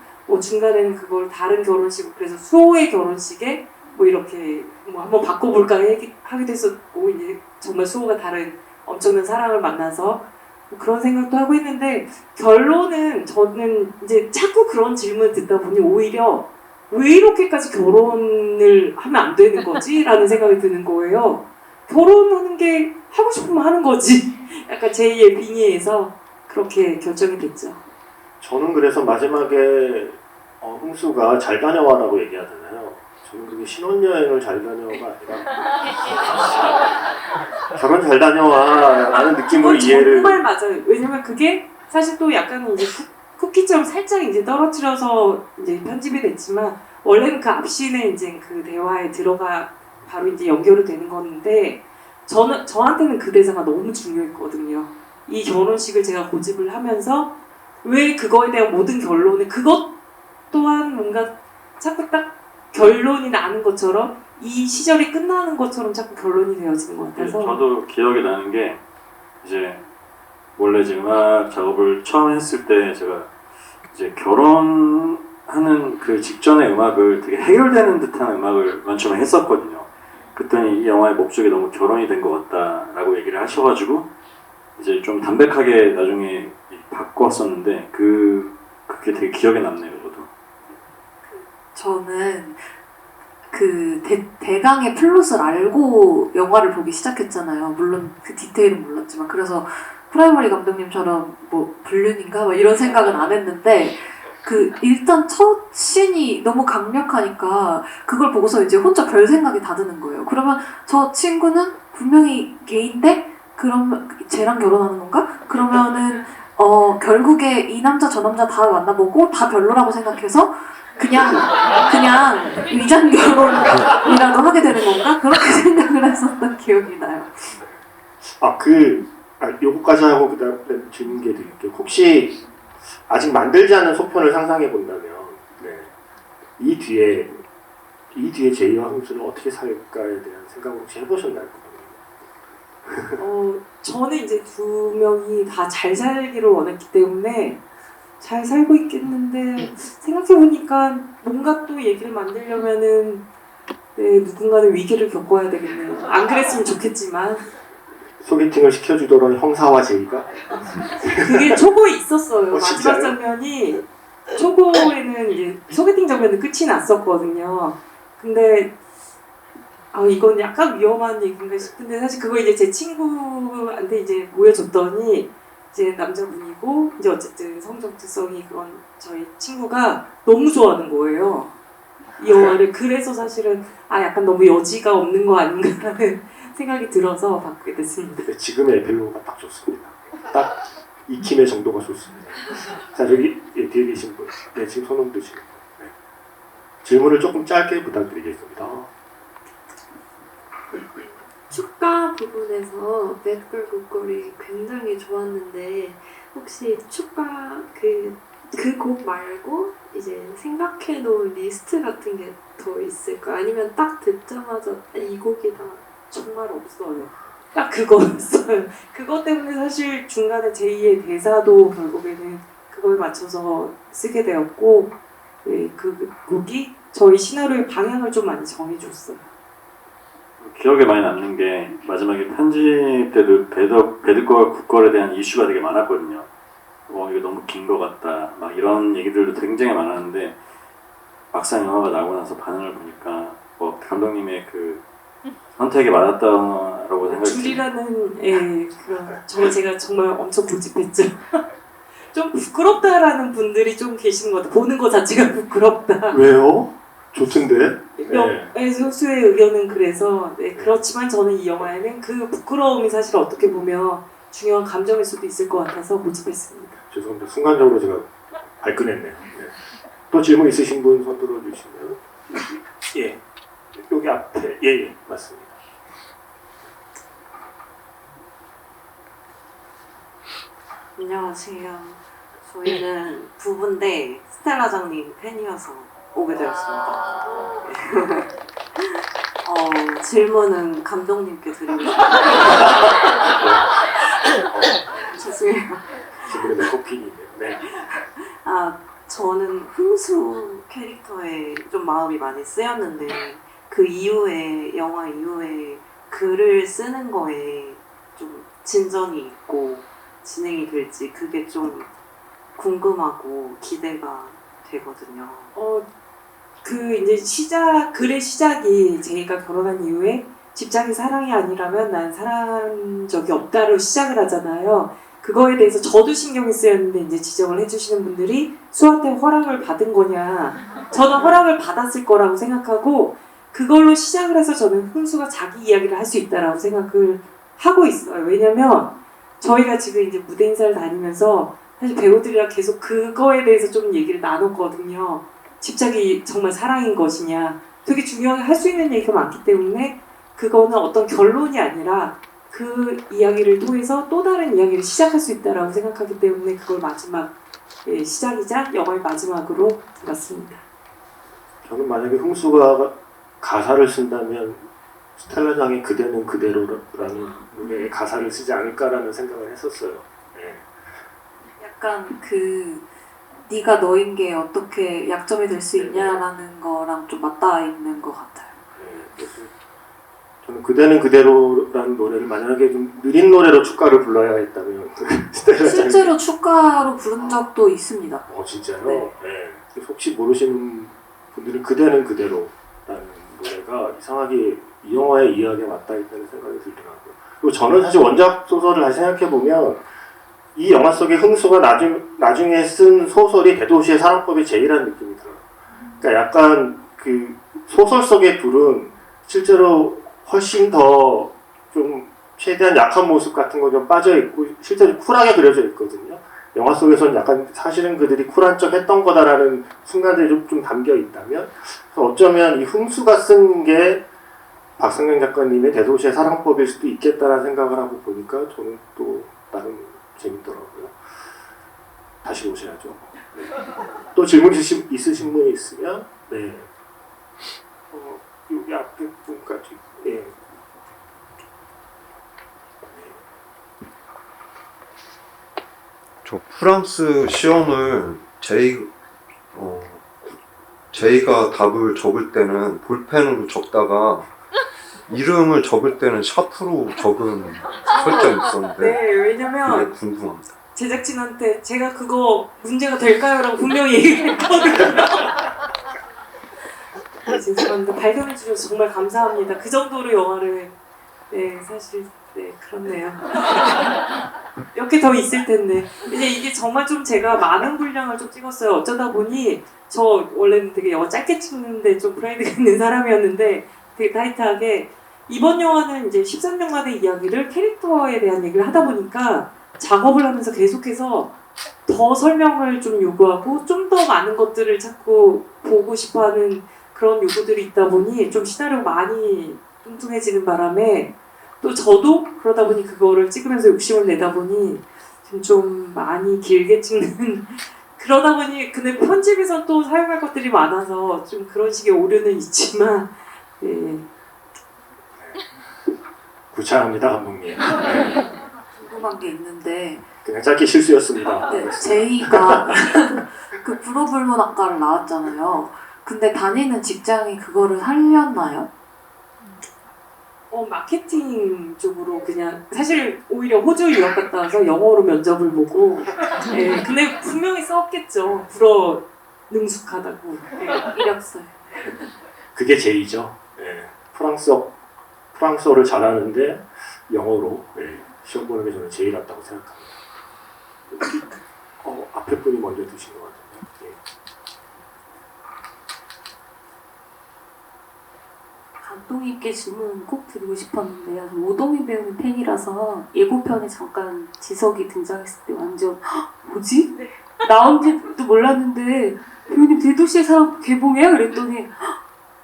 중간에는 그걸 다른 결혼식으로, 그래서 수호의 결혼식에 뭐 이렇게 뭐 한번 바꿔볼까 하기도 했었고, 이제 정말 수호가 다른 엄청난 사랑을 만나서 뭐 그런 생각도 하고 했는데, 결론은 저는 이제 자꾸 그런 질문을 듣다 보니 오히려 왜 이렇게까지 결혼을 하면 안 되는 거지? 라는 생각이 드는 거예요. 결혼하는 게 하고 싶으면 하는 거지. 약간 제2의 빙의에서 그렇게 결정이 됐죠. 저는 그래서 마지막에 흥수가 잘 다녀와라고 얘기하잖아요. 저는 그게 신혼여행을 잘 다녀와가 아니라 결혼 잘 다녀와 라는 느낌으로 이해를. 정말 맞아요. 왜냐면 그게 사실 또 약간 이제 쿠키처럼 살짝 이제 떨어뜨려서 이제 편집이 됐지만 원래는 그 앞신에 이제 그 대화에 들어가 바로 이제 연결이 되는 건데 저한테는 그 대사가 너무 중요했거든요. 이 결혼식을 제가 고집을 하면서 왜 그거에 대한 모든 결론을 그것 또한 뭔가 자꾸 딱 결론이 나는 것처럼 이 시절이 끝나는 것처럼 자꾸 결론이 되어지는 것 같아서 저도 기억이 나는 게 이제 원래 이제 음악 작업을 처음 했을 때 제가 이제 결혼하는 그 직전의 음악을 되게 해결되는 듯한 음악을 맨 처음에 했었거든요. 그랬더니 이 영화의 목적이 너무 결혼이 된 것 같다라고 얘기를 하셔가지고 이제 좀 담백하게 나중에 바꿨었는데 그게 되게 기억에 남네요, 저도. 저는 그 대강의 플롯을 알고 영화를 보기 시작했잖아요. 물론 그 디테일은 몰랐지만 그래서 프라이머리 감독님처럼 뭐 불륜인가 막 이런 생각은 안 했는데 그 일단 첫 씬이 너무 강력하니까 그걸 보고서 이제 혼자 별 생각이 다 드는 거예요. 그러면 저 친구는 분명히 게이인데 그럼 쟤랑 결혼하는 건가? 그러면은 결국에 이 남자 저 남자 다 만나보고 다 별로라고 생각해서 그냥 위장 결혼이라도 하게 되는 건가? 그렇게 생각을 했었던 기억이 나요. 요거까지 하고 그다음에 질문 게 드릴게요. 혹시 아직 만들지 않은 속편을 상상해 본다면 이 뒤에 제이와 흥수는 어떻게 살까에 대한 생각을 혹시 해보셨나요? 저는 이제 두 명이 다 잘 살기를 원했기 때문에 잘 살고 있겠는데 생각해보니까 뭔가 또 얘기를 만들려면은 누군가는 위기를 겪어야 되겠네요. 안 그랬으면 좋겠지만 소개팅을 시켜주더니 형사와 제이가? 그게 초고에 있었어요. 마지막 진짜요? 장면이 초고에는 이제 소개팅 장면은 끝이 났었거든요. 근데 이건 약간 위험한 얘기인가 싶은데 사실 그거 이제 제 친구한테 이제 보여줬더니 이제 남자분이고 이제 어쨌든 성적 특성이 그런 저희 친구가 너무 좋아하는 거예요. 이 영화를. 그래서 사실은 약간 너무 여지가 없는 거 아닌가라는 생각이 들어서 바꾸게 됐습니다. 네, 지금의 에필로그가 딱 좋습니다. 딱 익힘의 정도가 좋습니다. 자, 저기 뒤에 계신 분. 네, 지금 손흥 드시는 분. 네. 질문을 조금 짧게 부탁드리겠습니다. 축가 부분에서 백걸 굿걸이 굉장히 좋았는데 혹시 축가 그 곡 말고 이제 생각해놓은 리스트 같은 게 더 있을까? 아니면 딱 듣자마자 이 곡이다. 정말 없어요. 딱 그거였어요. 그것 때문에 사실 중간에 제2의 대사도 결국에는 그걸 맞춰서 쓰게 되었고 그 곡이 저희 시나리오의 방향을 좀 많이 정해줬어요. 기억에 많이 남는 게 마지막에 편집 때도 배드걸과 굿걸에 대한 이슈가 되게 많았거든요. 이거 너무 긴 것 같다 막 이런 얘기들도 굉장히 많았는데 막상 영화가 나오고 나서 반응을 보니까 감독님의 그 선택에 맞았다라고 생각이 줄이라는 제가 정말 엄청 고집했죠. 좀 부끄럽다라는 분들이 좀 계시는 것 같아요. 보는 것 자체가 부끄럽다. 왜요? 좋던데? 소수의 의견은 그래서 그렇지만 저는 이 영화에는 그 부끄러움이 사실 어떻게 보면 중요한 감정일 수도 있을 것 같아서 고집했습니다. 죄송합니다. 순간적으로 제가 발끈했네요. 네. 또 질문 있으신 분 손 들어주시면 예, 여기 앞에 예 맞습니다. 안녕하세요. 저희는 부부인데 스텔라장님 팬이어서 오게 되었습니다. 질문은 감독님께 드립니다. 죄송해요. 지금의 메커핀이네요. 네. 저는 흥수 캐릭터에 좀 마음이 많이 쓰였는데 그 이후에 영화 이후에 글을 쓰는 거에 좀 진전이 있고 진행이 될지 그게 좀 궁금하고 기대가 되거든요. 그 이제 글의 시작이 제이가 결혼한 이후에 집착이 사랑이 아니라면 난 사랑한 적이 없다로 시작을 하잖아요. 그거에 대해서 저도 신경이 쓰였는데 이제 지적을 해주시는 분들이 수한테 허락을 받은 거냐. 저는 허락을 받았을 거라고 생각하고 그걸로 시작을 해서 저는 흥수가 자기 이야기를 할 수 있다라고 생각을 하고 있어요. 왜냐면 저희가 지금 이제 무대 인사를 다니면서 사실 배우들이랑 계속 그거에 대해서 좀 얘기를 나눴거든요. 집착이 정말 사랑인 것이냐. 되게 중요하게 할 수 있는 얘기가 많기 때문에 그거는 어떤 결론이 아니라 그 이야기를 통해서 또 다른 이야기를 시작할 수 있다라고 생각하기 때문에 그걸 마지막 시작이자 영화의 마지막으로 들었습니다. 저는 만약에 흥수가 가사를 쓴다면 스텔라장의 그대는 그대로라는 노래에 가사를 쓰지 않을까라는 생각을 했었어요. 네. 약간 그 네가 너인 게 어떻게 약점이 될 수 있냐라는 거랑 좀 맞닿아 있는 것 같아요. 네, 그래서 저는 그대는 그대로라는 노래를 만약에 좀 느린 노래로 축가를 불러야 했다면 스텔라장이 실제로 축가로 부른 적도 있습니다. 진짜요? 네. 네. 그래서 혹시 모르시는 분들은 그대는 그대로라는 노래가 이상하게 이 영화의 이야기에 맞닿아 있다는 생각이 들더라고요. 그리고 저는 사실 원작 소설을 다시 생각해보면 이 영화 속의 흥수가 나중에 쓴 소설이 대도시의 사랑법의 제이라는 느낌이 들어요. 그러니까 약간 그 소설 속의 둘은 실제로 훨씬 더 좀 최대한 약한 모습 같은 거 좀 빠져있고 실제로 쿨하게 그려져 있거든요. 영화 속에서는 약간 사실은 그들이 쿨한 척 했던 거다라는 순간들이 좀 담겨 있다면 어쩌면 이 흥수가 쓴 게 박상현 작가님의 대도시의 사랑법일 수도 있겠다라는 생각을 하고 보니까 저는 또 나름 재밌더라고요. 다시 보셔야죠. 네. 또 질문 있으신 분이 있으면 네. 여기 앞에 분까지 네. 저 프랑스 시험을 제이가 답을 적을 때는 볼펜으로 적다가 이름을 적을 때는 샤프로 적은 설정이 있었는데 네, 왜냐면 그게 궁금합니다. 제작진한테 제가 그거 문제가 될까요? 라고 분명히 얘기했거든요. 네, 죄송합니다. 발견해 주셔서 정말 감사합니다. 그 정도로 영화를 사실 그렇네요. 몇 개 더 있을 텐데 이제 이게 정말 좀 제가 많은 분량을 좀 찍었어요. 어쩌다 보니 저 원래는 되게 영화 짧게 찍는데 좀 프라이드가 있는 사람이었는데 되게 타이트하게 이번 영화는 이제 13년간의 이야기를 캐릭터에 대한 얘기를 하다 보니까 작업을 하면서 계속해서 더 설명을 좀 요구하고 좀 더 많은 것들을 자꾸 보고 싶어하는 그런 요구들이 있다 보니 좀 시나리오가 많이 뚱뚱해지는 바람에 또 저도 그러다 보니 그거를 찍으면서 욕심을 내다 보니 좀 많이 길게 찍는 그러다 보니 근데 편집에서 또 사용할 것들이 많아서 좀 그런 식의 오류는 있지만 구차합니다 감독님. 네. 궁금한 게 있는데 그냥 짧게 실수였습니다. 네, 제이가 그 불어불문학과를 나왔잖아요. 근데 다니는 직장이 그거를 살렸나요? 마케팅 쪽으로 그냥 사실 오히려 호주 유학 갔다 와서 영어로 면접을 보고 근데 분명히 썼겠죠. 불어 능숙하다고. 이력서에. 그게 제이죠. 네. 프랑스어를 잘하는데 영어로 시험 보는 게 저는 제일 낫다고 생각합니다. 앞에 분이 먼저 드신 것 같은데. 네. 감독님께 질문 꼭 드리고 싶었는데요. 오동희 배우님 팬이라서 예고편에 잠깐 지석이 등장했을 때 완전 뭐지? 나온지도 몰랐는데 배우님 대도시의 사랑 개봉해요? 그랬더니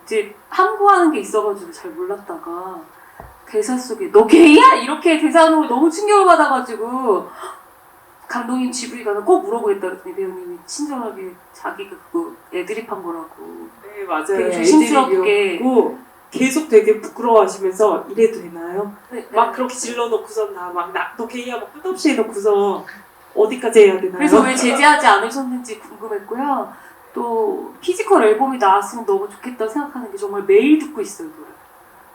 이제 함구하는 게 있어가지고 잘 몰랐다가 대사 속에 너 게이야? 이렇게 대사로 너무 충격을 받아가지고 감독님 집에 가서 꼭 물어보겠다 그랬더니 배우님이 친절하게 자기가 그거 애드립한 거라고 네 맞아요. 되게 조심스럽게 애드립이었고 계속 되게 부끄러워하시면서 이래도 되나요? 네, 막 그렇게 질러놓고서 너 게이야 막 끝없이 해놓고서 어디까지 해야 되나요? 그래서 왜 제재하지 않으셨는지 궁금했고요. 또 피지컬 앨범이 나왔으면 너무 좋겠다 생각하는 게 정말 매일 듣고 있어요. 노래.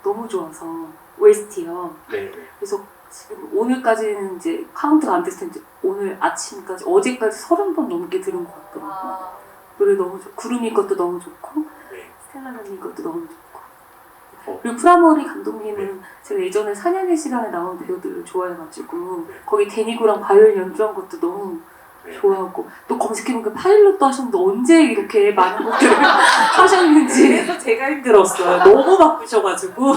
너무 좋아서 OST요. 네. 그래서 지금 오늘까지는 이제 카운트가 안 됐을 텐데 오늘 아침까지 어제까지 30번 넘게 들은 것 같더라고요. 노래 너무 좋고 구름이 것도 너무 좋고 네. 스텔라님 것도 너무 좋고 그리고 프라모리 감독님은 제가 예전에 사냥의 시간에 나온 배우들을 좋아해가지고 거기 데니고랑 바이올린 연주한 것도 너무 좋아하고 또 검색해보니까 파일럿도 하셨는데 언제 이렇게 많은 것들을 하셨는지 그래서 제가 힘들었어요. 너무 바쁘셔가지고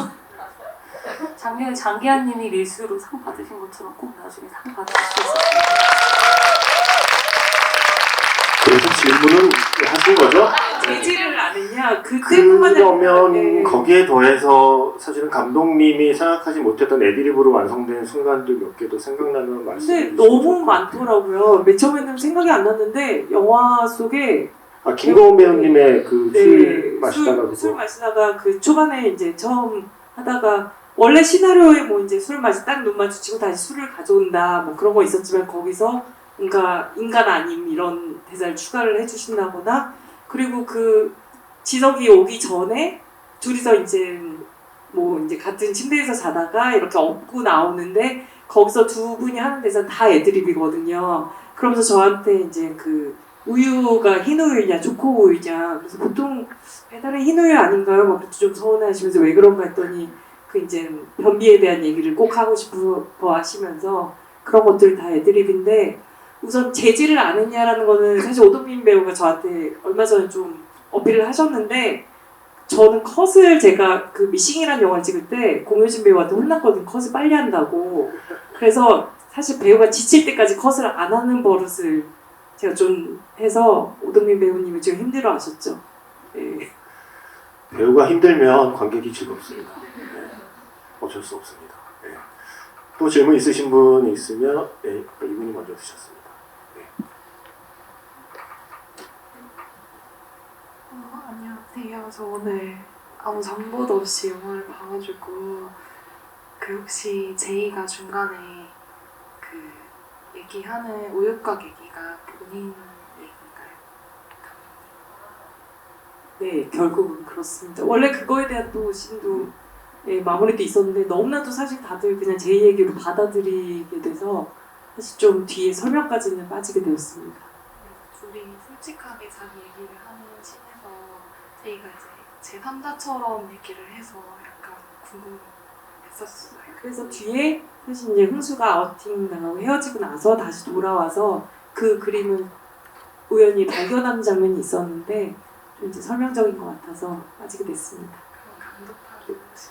작년에 장기하님이 밀수로 상 받으신 것처럼 꼭 나중에 상 받으실 수 있었어요. 그래서 질문은 하신 거죠? 재질을 아느냐 그때뿐만 그러면 네. 거기에 더해서 사실은 감독님이 생각하지 못했던 애드립으로 완성된 순간들 몇 개도 생각나면 말씀해 근데 주시면 너무 좋을 것 같아요. 많더라고요. 맨 처음에는 생각이 안 났는데 영화 속에 김고은 배우님의 그 술 마시다가 술 그거 마시다가 그 초반에 이제 처음 하다가 원래 시나리오에 뭐 이제 술 마시 딱 눈 마주치고 다시 술을 가져온다 뭐 그런 거 있었지만 거기서 뭔가 인간 아님 이런 대사를 추가를 해주신다거나 그리고 그 지석이 오기 전에 둘이서 이제 뭐 이제 같은 침대에서 자다가 이렇게 업고 나오는데 거기서 두 분이 하는 대사는 다 애드립이거든요. 그러면서 저한테 이제 그 우유가 흰 우유냐 초코 우유냐 그래서 보통 배달의 흰 우유 아닌가요? 막 좀 서운해하시면서 왜 그런가 했더니 그 이제 변비에 대한 얘기를 꼭 하고 싶어 하시면서 그런 것들이 다 애드립인데 우선 재질을 아느냐라는 거는 사실 오동민 배우가 저한테 얼마 전에 좀 어필을 하셨는데 저는 컷을 제가 그 미싱이라는 영화를 찍을 때 공효진 배우한테 혼났거든요. 컷을 빨리 한다고. 그래서 사실 배우가 지칠 때까지 컷을 안 하는 버릇을 제가 좀 해서 오동민 배우님이 지금 힘들어하셨죠. 네. 배우가 힘들면 관객이 즐겁습니다. 네. 어쩔 수 없습니다. 네. 또 질문 있으신 분 있으면 네, 이분이 먼저 주셨습니다. 네. 안녕하세요. 저 오늘 아무 정보도 없이 영화를 봐가지고 그 혹시 제이가 중간에 그 얘기하는 우유곽 얘기가 본인 얘기인가요? 네, 결국은 그렇습니다. 원래 그거에 대한 또 씬도 예, 마무리도 있었는데 너무나도 사실 다들 그냥 제 얘기로 받아들이게 돼서 사실 좀 뒤에 설명까지는 빠지게 되었습니다. 둘이 솔직하게 자기 얘기를 하는 씬에서 제이가 이제 제3자처럼 얘기를 해서 약간 궁금했었어요. 그래서 뒤에 사실 이제 흥수가 아우팅 당하고 헤어지고 나서 다시 돌아와서 그 그림을 우연히 발견한 장면이 있었는데 좀 이제 설명적인 것 같아서 빠지게 됐습니다. 감독하는 것이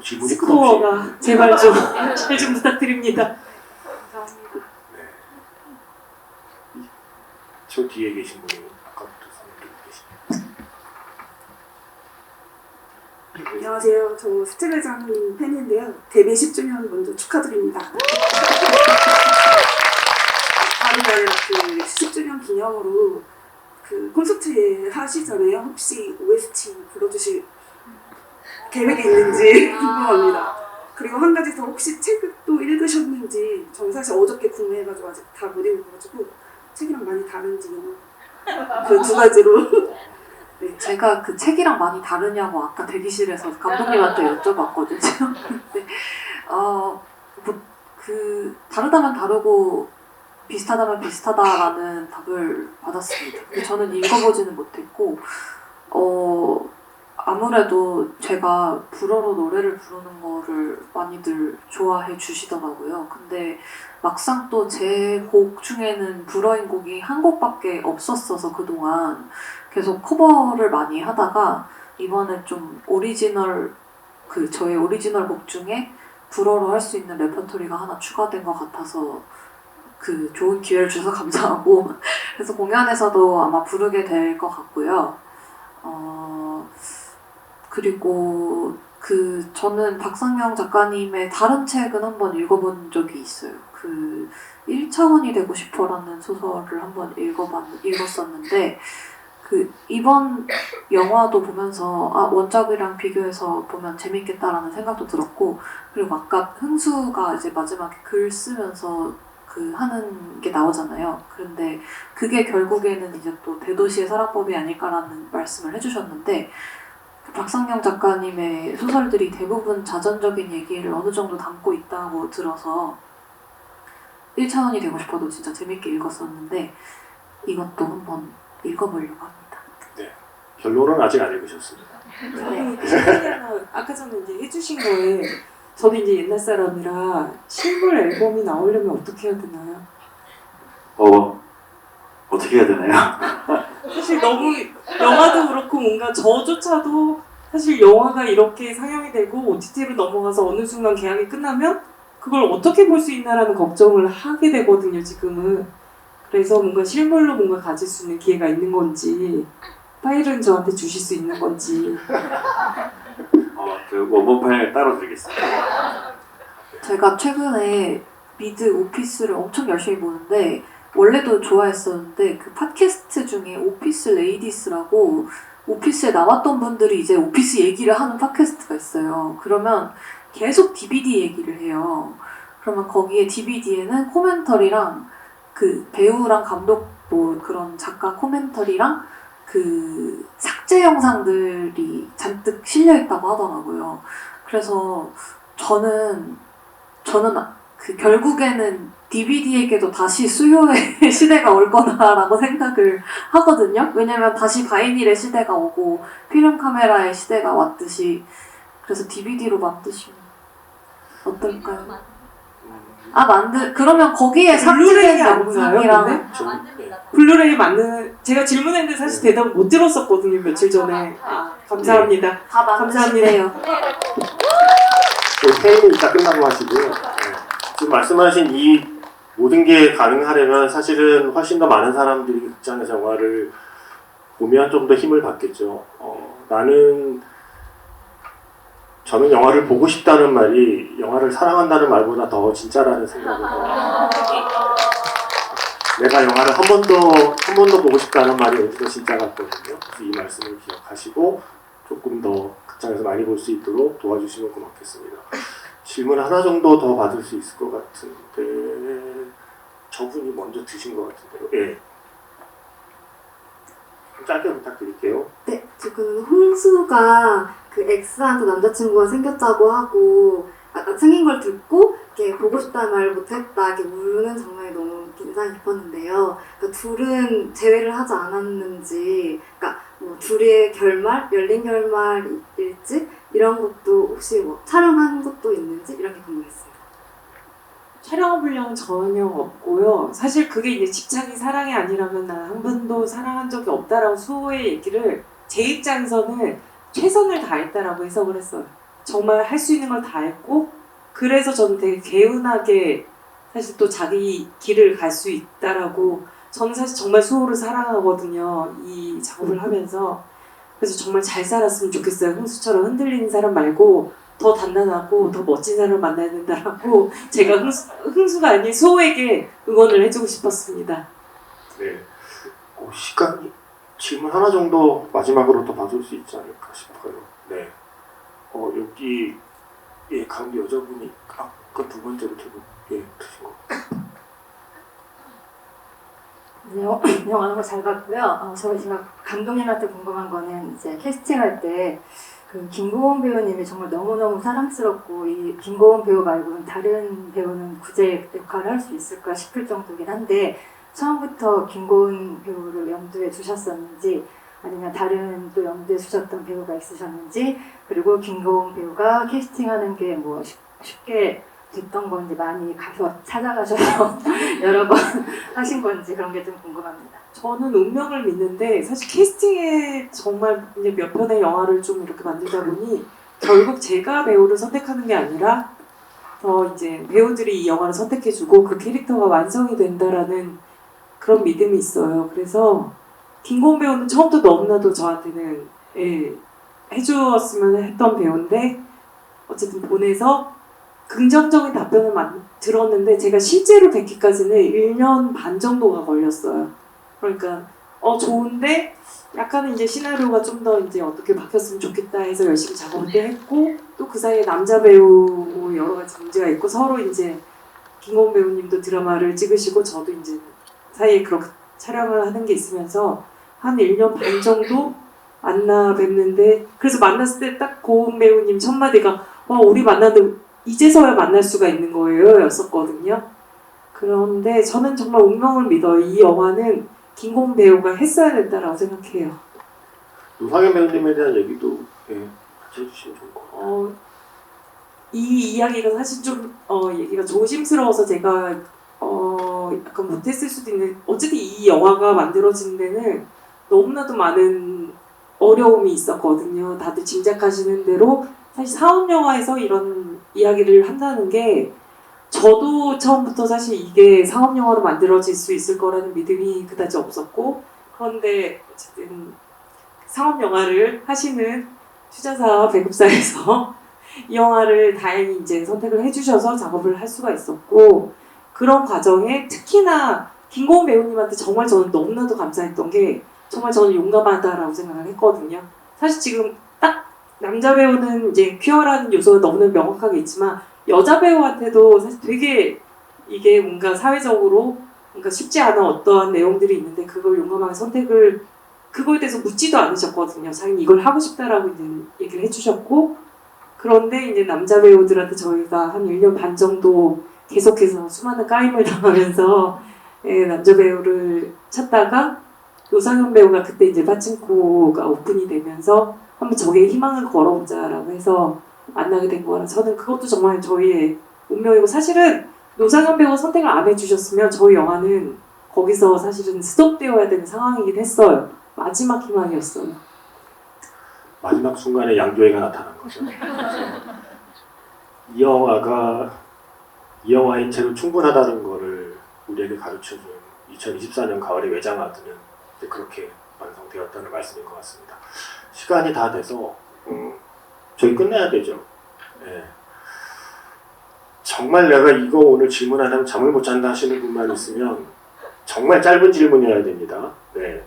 질문이 끝없이 스코어가 제발 좀 잘 좀 부탁드립니다. 감사합니다. 저 뒤에 계신 분이 아까부터 손을 들고 계십니다. 안녕하세요. 저 스텔레장 팬인데요. 데뷔 10주년 먼저 축하드립니다. 다른 게 아니라 그 10주년 기념으로 그 콘서트 하시잖아요. 혹시 OST 불러주실 계획이 있는지 궁금합니다. 그리고 한 가지 더 혹시 책도 읽으셨는지 저는 사실 어저께 구매해가지고 아직 다 못 읽어가지고 책이랑 많이 다른지 그 두 가지로 네, 제가 그 책이랑 많이 다르냐고 아까 대기실에서 감독님한테 여쭤봤거든요. 근데 그 다르다면 다르고 비슷하다면 비슷하다라는 답을 받았습니다. 근데 저는 읽어보지는 못했고 아무래도 제가 불어로 노래를 부르는 거를 많이들 좋아해 주시더라고요. 근데 막상 또 제 곡 중에는 불어인 곡이 한 곡밖에 없었어서 그동안 계속 커버를 많이 하다가 이번에 좀 오리지널 저의 오리지널 곡 중에 불어로 할 수 있는 레퍼토리가 하나 추가된 것 같아서 그 좋은 기회를 주셔서 감사하고 그래서 공연에서도 아마 부르게 될 것 같고요. 그리고 저는 박상영 작가님의 다른 책은 한번 읽어본 적이 있어요. 그 1차원이 되고 싶어라는 소설을 한번 읽었었는데 이번 영화도 보면서 원작이랑 비교해서 보면 재밌겠다라는 생각도 들었고 그리고 아까 흥수가 이제 마지막에 글 쓰면서 하는 게 나오잖아요. 그런데 그게 결국에는 이제 또 대도시의 사랑법이 아닐까라는 말씀을 해주셨는데 박상영 작가님의 소설들이 대부분 자전적인 얘기를 어느 정도 담고 있다고 들어서 1차원이 되고 싶어도 진짜 재밌게 읽었었는데 이것도 한번 읽어보려고 합니다. 네. 결론은 아직 안 읽으셨습니다. 아까 전에 이제 해주신 거에 저도 이제 옛날 사람이라 실물 앨범이 나오려면 어떻게 해야 되나요? 어떻게 해야 되나요? 사실 너무 영화도 그렇고 뭔가 저조차도 사실 영화가 이렇게 상영이 되고 OTT로 넘어가서 어느 순간 계약이 끝나면 그걸 어떻게 볼 수 있나라는 걱정을 하게 되거든요. 지금은 그래서 뭔가 실물로 뭔가 가질 수 있는 기회가 있는 건지 파일은 저한테 주실 수 있는 건지. 그 원본 파일 따로 드리겠습니다. 제가 최근에 미드 오피스를 엄청 열심히 보는데 원래도 좋아했었는데 그 팟캐스트 중에 오피스 레이디스라고 오피스에 나왔던 분들이 이제 오피스 얘기를 하는 팟캐스트가 있어요. 그러면 계속 DVD 얘기를 해요. 그러면 거기에 DVD에는 코멘터리랑 그 배우랑 감독 뭐 그런 작가 코멘터리랑 그 삭제 영상들이 잔뜩 실려 있다고 하더라고요. 그래서 저는 그 결국에는 DVD에게도 다시 수요의 시대가 올 거다라고 생각을 하거든요. 왜냐면 다시 바이닐의 시대가 오고 필름 카메라의 시대가 왔듯이. 그래서 DVD로 만드시면 어떨까요? 그러면 거기에 블루레이 삭제된 영상이랑 블루레이 맞는 제가 질문했는데 사실 대답 못 들었었거든요 며칠 전에. 감사합니다. 다 감사합니다. 회의는 이따 끝나고 하시고요. 지금 말씀하신 이 모든 게 가능하려면 사실은 훨씬 더 많은 사람들이 극장에서 영화를 보면 좀 더 힘을 받겠죠. 저는 영화를 보고 싶다는 말이 영화를 사랑한다는 말보다 더 진짜라는 생각을 해요. 내가 영화를 한 번 더 보고 싶다는 말이 어디서 진짜 같거든요. 그래서 이 말씀을 기억하시고 조금 더 극장에서 많이 볼 수 있도록 도와주시면 고맙겠습니다. 질문 하나 정도 더 받을 수 있을 것 같은데 저분이 먼저 드신 것 같은데요. 예. 짧게 부탁드릴게요. 네, 지금 홍수가 그 X한테 남자친구가 생겼다고 하고 생긴 걸 듣고 이렇게 보고 싶다는 말을 못했다 이렇게 우는 장면이 너무 인상이 깊었는데요. 그러니까 둘은 재회를 하지 않았는지, 그러니까 뭐 둘의 결말, 열린 결말일지 이런 것도 혹시 뭐 촬영한 것도 있는지 이런 게 궁금했어요. 촬영한 분량은 전혀 없고요. 사실 그게 이제 직장이 사랑이 아니라면 난 한 번도 사랑한 적이 없다라고 수호의 얘기를 제 입장에서는 최선을 다했다라고 해석을 했어요. 정말 할 수 있는 걸 다 했고 그래서 저는 되게 개운하게 사실 또 자기 길을 갈 수 있다라고 저는 사실 정말 수호를 사랑하거든요. 이 작업을 하면서. 그래서 정말 잘 살았으면 좋겠어요. 흥수처럼 흔들리는 사람 말고 더 단단하고 더 멋진 사람을 만나야 된다라고 제가 흥수가 아닌 수호에게 응원을 해주고 싶었습니다. 네. 시간이 질문 하나 정도 마지막으로 더 받을 수 있지 않을까 싶어요. 네. 여기 가운데 여자분이 아까 두 번째로 들고 드신 거. 영화 너무 잘 봤고요. 제가 감독님한테 궁금한 거는 이제 캐스팅할 때 그 김고은 배우님이 정말 너무너무 사랑스럽고 이 김고은 배우 말고는 다른 배우는 구제 역할을 할 수 있을까 싶을 정도긴 한데 처음부터 김고은 배우를 염두에 두셨었는지 아니면 다른 또 염두에 두셨던 배우가 있으셨는지 그리고 김고은 배우가 캐스팅하는 게 뭐 쉽게 됐던 건지 많이 가서 찾아가셔서 여러 번 하신 건지 그런 게 좀 궁금합니다. 저는 운명을 믿는데 사실 캐스팅에 정말 이제 몇 편의 영화를 좀 이렇게 만들다 보니 결국 제가 배우를 선택하는 게 아니라 더 이제 배우들이 이 영화를 선택해주고 그 캐릭터가 완성이 된다라는 그런 믿음이 있어요. 그래서 김고은 배우는 처음부터 너무나도 저한테는 해주었으면 했던 배우인데 어쨌든 보내서 긍정적인 답변을 들었는데 제가 실제로 뵙기까지는 1년 반 정도가 걸렸어요. 그러니까 좋은데 약간은 이제 시나리오가 좀 더 이제 어떻게 바뀌었으면 좋겠다 해서 열심히 작업을 했고 또 그 사이에 남자 배우 여러 가지 문제가 있고 서로 이제 김고은 배우님도 드라마를 찍으시고 저도 이제 사이에 그렇게 촬영을 하는 게 있으면서 한 1년 반 정도 만나 뵙는데 그래서 만났을 때 딱 고은 배우님 첫 마디가 우리 만났는데 이제서야 만날 수가 있는 거예요 였었거든요. 그런데 저는 정말 운명을 믿어요. 이 영화는 김고은 배우가 했어야 된다라고 생각해요. 노상현 배우님에 대한 얘기도 같이 해주시면 좋을 것 같아요. 이 이야기가 사실 좀 얘기가 조심스러워서 제가 약간 못했을 수도 있는데 어쨌든 이 영화가 만들어진 데는 너무나도 많은 어려움이 있었거든요. 다들 짐작하시는 대로 사실 사업 영화에서 이런 이야기를 한다는 게 저도 처음부터 사실 이게 상업 영화로 만들어질 수 있을 거라는 믿음이 그다지 없었고, 그런데 어쨌든 상업 영화를 하시는 투자사 배급사에서 이 영화를 다행히 이제 선택을 해주셔서 작업을 할 수가 있었고, 그런 과정에 특히나 김고은 배우님한테 정말 저는 너무나도 감사했던 게, 정말 저는 용감하다라고 생각을 했거든요. 사실 지금 딱 남자 배우는 이제 퀴어라는 요소가 너무나 명확하게 있지만, 여자 배우한테도 사실 되게 이게 뭔가 사회적으로 뭔가 쉽지 않은 어떠한 내용들이 있는데, 그걸 용감하게 선택을, 그거에 대해서 묻지도 않으셨거든요. 자기는 이걸 하고 싶다라고 이제 얘기를 해주셨고, 그런데 이제 남자 배우들한테 저희가 한 1년 반 정도 계속해서 수많은 까임을 당하면서 남자 배우를 찾다가 노상현 배우가 그때 이제 파친코가 오픈이 되면서 한번 저기에 희망을 걸어보자라고 해서 만나게 된 거라, 저는 그것도 정말 저희의 운명이고, 사실은 노상현 배우가 선택을 안 해주셨으면 저희 영화는 거기서 사실은 스톱되어야 되는 상황이긴 했어요. 마지막 희망이었어요. 마지막 순간에 양조회가 나타난 거죠. 이 영화인 채로 충분하다는 거를 우리에게 가르쳐준 2024년 가을의 외장하드는 이제 그렇게 완성되었다는 말씀인 것 같습니다. 시간이 다 돼서 저희 끝내야 되죠. 네. 정말 내가 이거 오늘 질문 안 하면 잠을 못 잔다 하시는 분만 있으면 정말 짧은 질문이어야 됩니다. 네.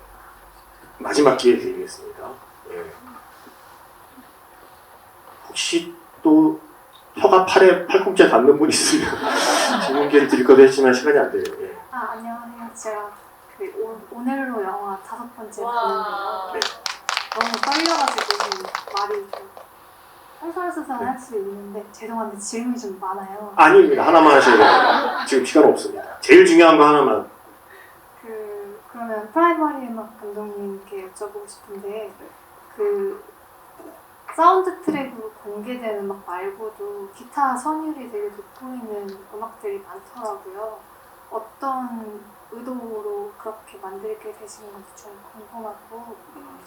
마지막 기회 드리겠습니다. 네. 혹시 또 혀가 팔꿈치에 닿는 분 있으면 질문 기회를 드릴 거도 했지만 시간이 안 돼요. 예. 안녕하세요. 제가 오늘로 영화 5번째 보는데요. 네. 너무 떨려가지고 말이 좀 솔솔솔솔 할 수 있는데 죄송한데 질문이 좀 많아요. 아닙니다. 하나만 하셔야 돼요. 지금 시간 없습니다. 제일 중요한 거 하나만. 그러면 프라이머리 음악 감독님께 여쭤보고 싶은데, 사운드 트랙으로 공개된 음악 말고도 기타 선율이 되게 돋보이는 음악들이 많더라고요. 어떤 의도로 그렇게 만들게 되신 건지 좀 궁금하고,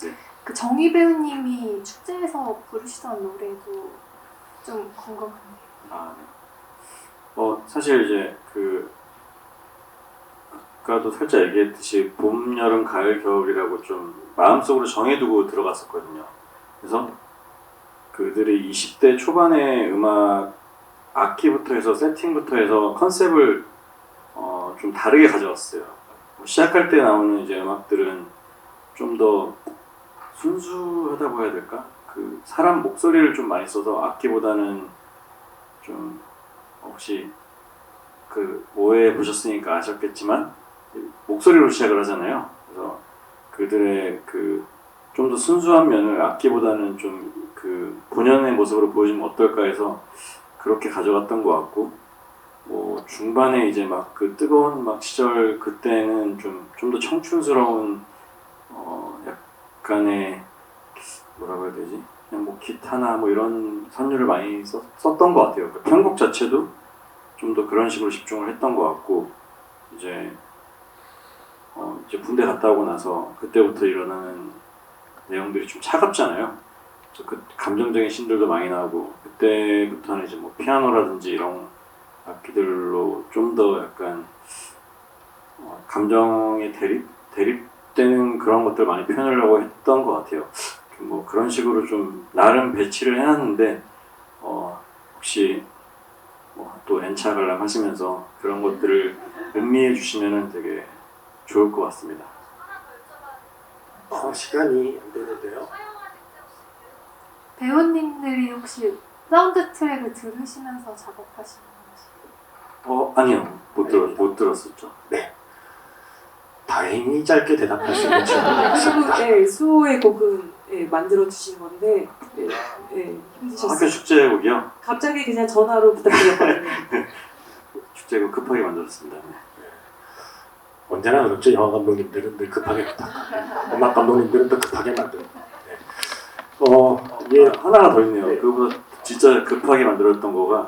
네. 그 정희 배우님이 축제에서 부르시던 노래도 좀 궁금한데요. 아, 네. 사실 이제 아까도 살짝 얘기했듯이 봄, 여름, 가을, 겨울이라고 좀 마음속으로 정해두고 들어갔었거든요. 그래서 그들이 20대 초반의 음악 악기부터 해서 세팅부터 해서 컨셉을 좀 다르게 가져왔어요. 시작할 때 나오는 이제 음악들은 좀 더 순수하다고 해야 될까? 그 사람 목소리를 좀 많이 써서 악기보다는 좀, 혹시 오해 보셨으니까 아셨겠지만 목소리로 시작을 하잖아요. 그래서 그들의 좀 더 순수한 면을 악기보다는 좀 본연의 모습으로 보여주면 어떨까 해서 그렇게 가져갔던 것 같고, 뭐 중반에 이제 막 뜨거운 시절 그때는 좀 더 청춘스러운 약간의 뭐라고 해야 되지? 그냥 뭐 기타나 뭐 이런 선율을 많이 썼던 것 같아요. 편곡 자체도 좀 더 그런 식으로 집중을 했던 것 같고, 이제 군대 갔다 오고 나서 그때부터 일어나는 내용들이 좀 차갑잖아요. 그래서 그 감정적인 씬들도 많이 나오고, 그때부터는 이제 뭐 피아노라든지 이런 악기들로 좀 더 약간 감정의 대립되는 그런 것들 많이 표현하려고 했던 것 같아요. 뭐 그런 식으로 좀 나름 배치를 해놨는데, 혹시 또 N차 관람 하시면서 그런 것들을 음미해 주시면은 되게 좋을 것 같습니다. 시간이 안 되는데요. 배우님들이 혹시 사운드 트랙을 들으시면서 작업하시는 건지? 아니요. 못 들었었죠. 네. 다행히 짧게 대답할 수 있는 질문이었습니다. 네, 수호의 곡은 만들어 주신 건데, 힘드셨어요. 학교 축제곡이요? 갑자기 그냥 전화로 부탁드렸거든요. 축제곡 급하게 만들었습니다. 언제나 그렇죠. 영화 감독님들은 늘 급하게 부탁하고, 음악 감독님들은 또 급하게 만들고. 네. 하나가 더 있네요. 그거보다 진짜 급하게 만들었던 거가,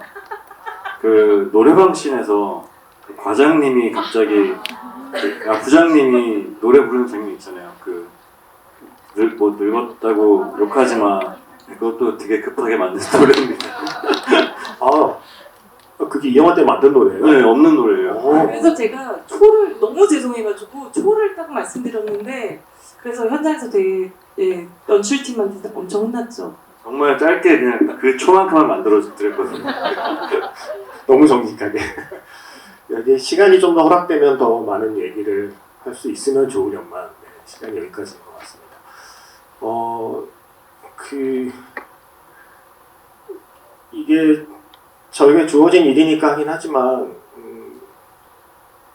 노래방 씬에서 과장님이 갑자기 부장님이 노래 부르는 장면 있잖아요. 늙었다고 욕하지 마. 그것도 되게 급하게 만든 노래입니다. 그게 이 영화 때 만든 노래예요? 네, 없는 노래예요. 그래서 제가 초를 너무 죄송해가지고 초를 딱 말씀드렸는데 그래서 현장에서 되게 연출팀한테 엄청 혼났죠. 정말 짧게 그냥 딱 그 초만큼만 만들어 드렸거든요. 너무 정직하게. 여기 시간이 좀 더 허락되면 더 많은 얘기를 할 수 있으면 좋으련만 네, 시간이 여기까지인 것 같습니다. 이게 저에게 주어진 일이니까 하긴 하지만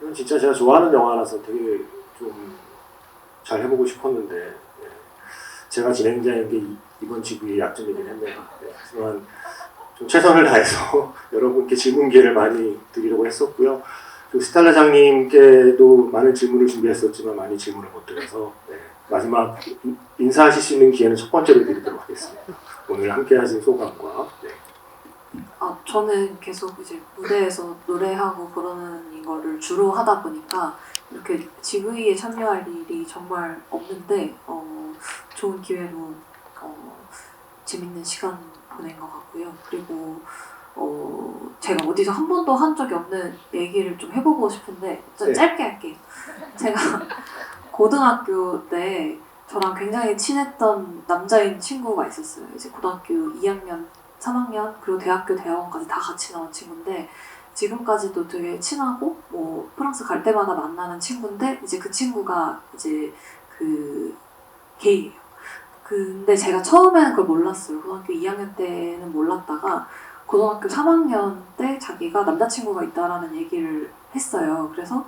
이건 진짜 제가 좋아하는 영화라서 되게 좀 잘 해보고 싶었는데 네. 제가 진행자인 게 이번 지구의 약점이긴 했네요. 네. 하지만 좀 최선을 다해서 여러분께 질문 기회를 많이 드리려고 했었고요. 그리고 스텔라장님께도 많은 질문을 준비했었지만 많이 질문을 못 드려서 네. 마지막 인사하실 수 있는 기회는 첫 번째로 드리도록 하겠습니다. 오늘 함께 하신 소감과 네. 저는 계속 이제 무대에서 노래하고 그러는 이거를 주로 하다 보니까 이렇게 GV에 참여할 일이 정말 없는데 좋은 기회로 재밌는 시간 보낸 것 같고요. 그리고 제가 어디서 한 번도 한 적이 없는 얘기를 좀 해보고 싶은데 좀 네. 짧게 할게요. 제가 고등학교 때 저랑 굉장히 친했던 남자인 친구가 있었어요. 이제 고등학교 2학년, 3학년 그리고 대학교 대학원까지 다 같이 나온 친구인데 지금까지도 되게 친하고 뭐 프랑스 갈 때마다 만나는 친구인데 이제 그 친구가 이제 그 게이예요. 근데 제가 처음에는 그걸 몰랐어요. 고등학교 2학년 때는 몰랐다가 고등학교 3학년 때 자기가 남자친구가 있다라는 얘기를 했어요. 그래서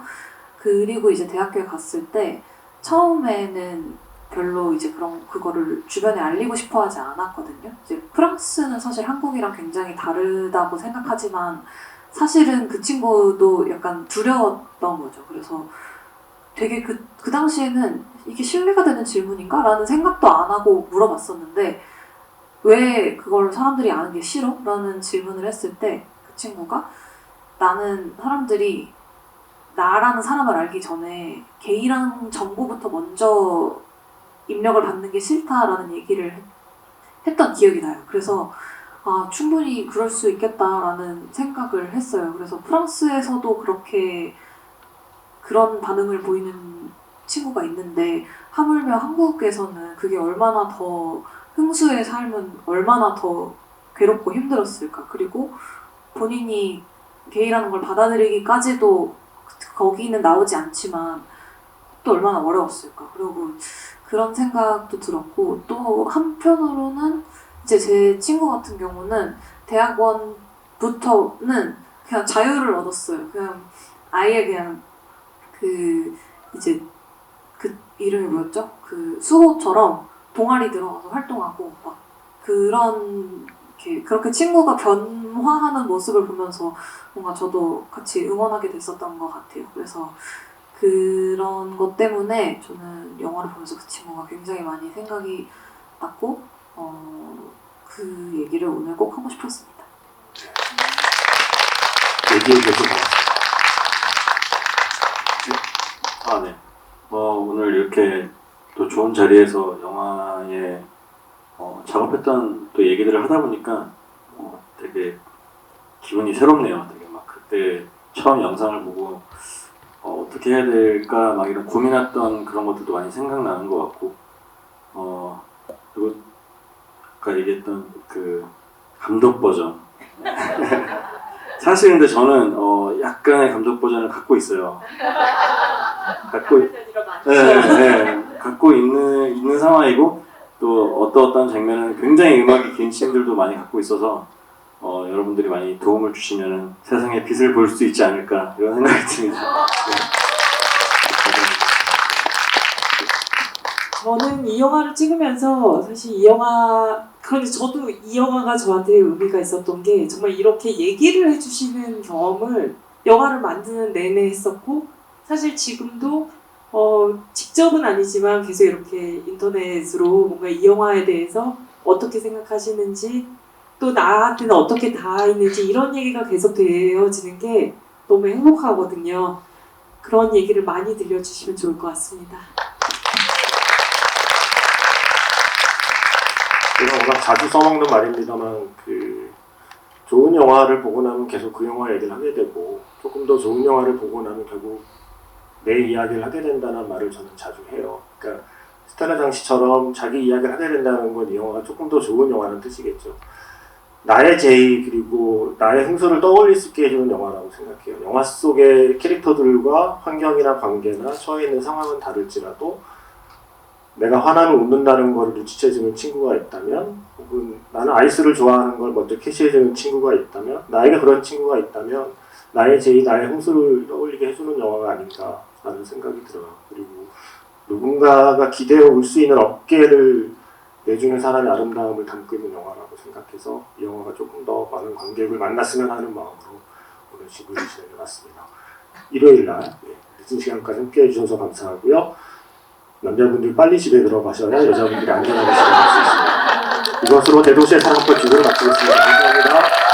그리고 이제 대학교에 갔을 때 처음에는 별로 이제 그거를 주변에 알리고 싶어 하지 않았거든요. 이제 프랑스는 사실 한국이랑 굉장히 다르다고 생각하지만 사실은 그 친구도 약간 두려웠던 거죠. 그래서 되게 그 당시에는 이게 신뢰가 되는 질문인가? 라는 생각도 안 하고 물어봤었는데 왜 그걸 사람들이 아는 게 싫어? 라는 질문을 했을 때 그 친구가 나는 사람들이 나라는 사람을 알기 전에 게이라는 정보부터 먼저 입력을 받는 게 싫다라는 얘기를 했던 기억이 나요. 그래서 충분히 그럴 수 있겠다라는 생각을 했어요. 그래서 프랑스에서도 그렇게 그런 반응을 보이는 친구가 있는데 하물며 한국에서는 그게 얼마나 더 흥수의 삶은 얼마나 더 괴롭고 힘들었을까. 그리고 본인이 게이라는 걸 받아들이기까지도 거기는 나오지 않지만 또 얼마나 어려웠을까. 그리고 그런 생각도 들었고 또 한편으로는 이제 제 친구 같은 경우는 대학원부터는 그냥 자유를 얻었어요. 그냥 아예 그냥 이제 그 이름이 뭐였죠? 그 수호처럼 동아리 들어가서 활동하고 막 그렇게 친구가 변화하는 모습을 보면서 뭔가 저도 같이 응원하게 됐었던 것 같아요. 그래서 그런 것 때문에 저는 영화를 보면서 그 친구가 굉장히 많이 생각이 났고 그 얘기를 오늘 꼭 하고 싶었습니다. 얘기해주셔서 고맙습니다. 네. 오늘 이렇게 또 좋은 자리에서 영화에 작업했던 또 얘기들을 하다 보니까 되게 기분이 새롭네요. 되게 막 그때 처음 영상을 보고 어떻게 해야 될까 막 이런 고민했던 그런 것들도 많이 생각나는 것 같고 그리고 아까 얘기했던 그 감독 버전 사실 근데 저는 약간의 감독 버전을 갖고 있어요. 갖고 있는 상황이고 또 어떤 장면은 굉장히 음악이 긴 씬들도 많이 갖고 있어서 여러분들이 많이 도움을 주시면 세상에 빛을 볼 수 있지 않을까 이런 생각이 듭니다. 저는 이 영화를 찍으면서 사실 그런데 저도 이 영화가 저한테 의미가 있었던 게 정말 이렇게 얘기를 해주시는 경험을 영화를 만드는 내내 했었고 사실 지금도 직접은 아니지만 계속 이렇게 인터넷으로 뭔가 이 영화에 대해서 어떻게 생각하시는지 또 나한테는 어떻게 닿아있는지 이런 얘기가 계속 되어지는 게 너무 행복하거든요. 그런 얘기를 많이 들려주시면 좋을 것 같습니다. 제가 워낙 자주 써먹는 말입니다만 좋은 영화를 보고 나면 계속 그 영화 얘기를 하게 되고 조금 더 좋은 영화를 보고 나면 결국 내 이야기를 하게 된다는 말을 저는 자주 해요. 그러니까 스텔라 장씨처럼 자기 이야기를 하게 된다는 건 이 영화가 조금 더 좋은 영화라는 뜻이겠죠. 나의 제의 그리고 나의 흥수를 떠올릴 수 있게 해주는 영화라고 생각해요. 영화 속의 캐릭터들과 환경이나 관계나 처해 있는 상황은 다를지라도 내가 화나면 웃는다는 걸 눈치채주는 친구가 있다면, 혹은 나는 아이스를 좋아하는 걸 먼저 캐치해주는 친구가 있다면, 나에게 그런 친구가 있다면 나의 제의, 나의 흥수를 떠올리게 해주는 영화가 아닌가라는 생각이 들어요. 그리고 누군가가 기대어 올 수 있는 어깨를 내주는 사람의 아름다움을 담고 있는 영화라고 생각해서 이 영화가 조금 더 많은 관객을 만났으면 하는 마음으로 오늘 지구를 진행해봤습니다. 일요일날 늦은 시간까지 함께해 주셔서 감사하고요. 남자분들 빨리 집에 들어가셔야 여자분들이 안전하게 지내갈 수 있습니다. 이것으로 대도시의 사랑법 지구를 마치겠습니다. 감사합니다.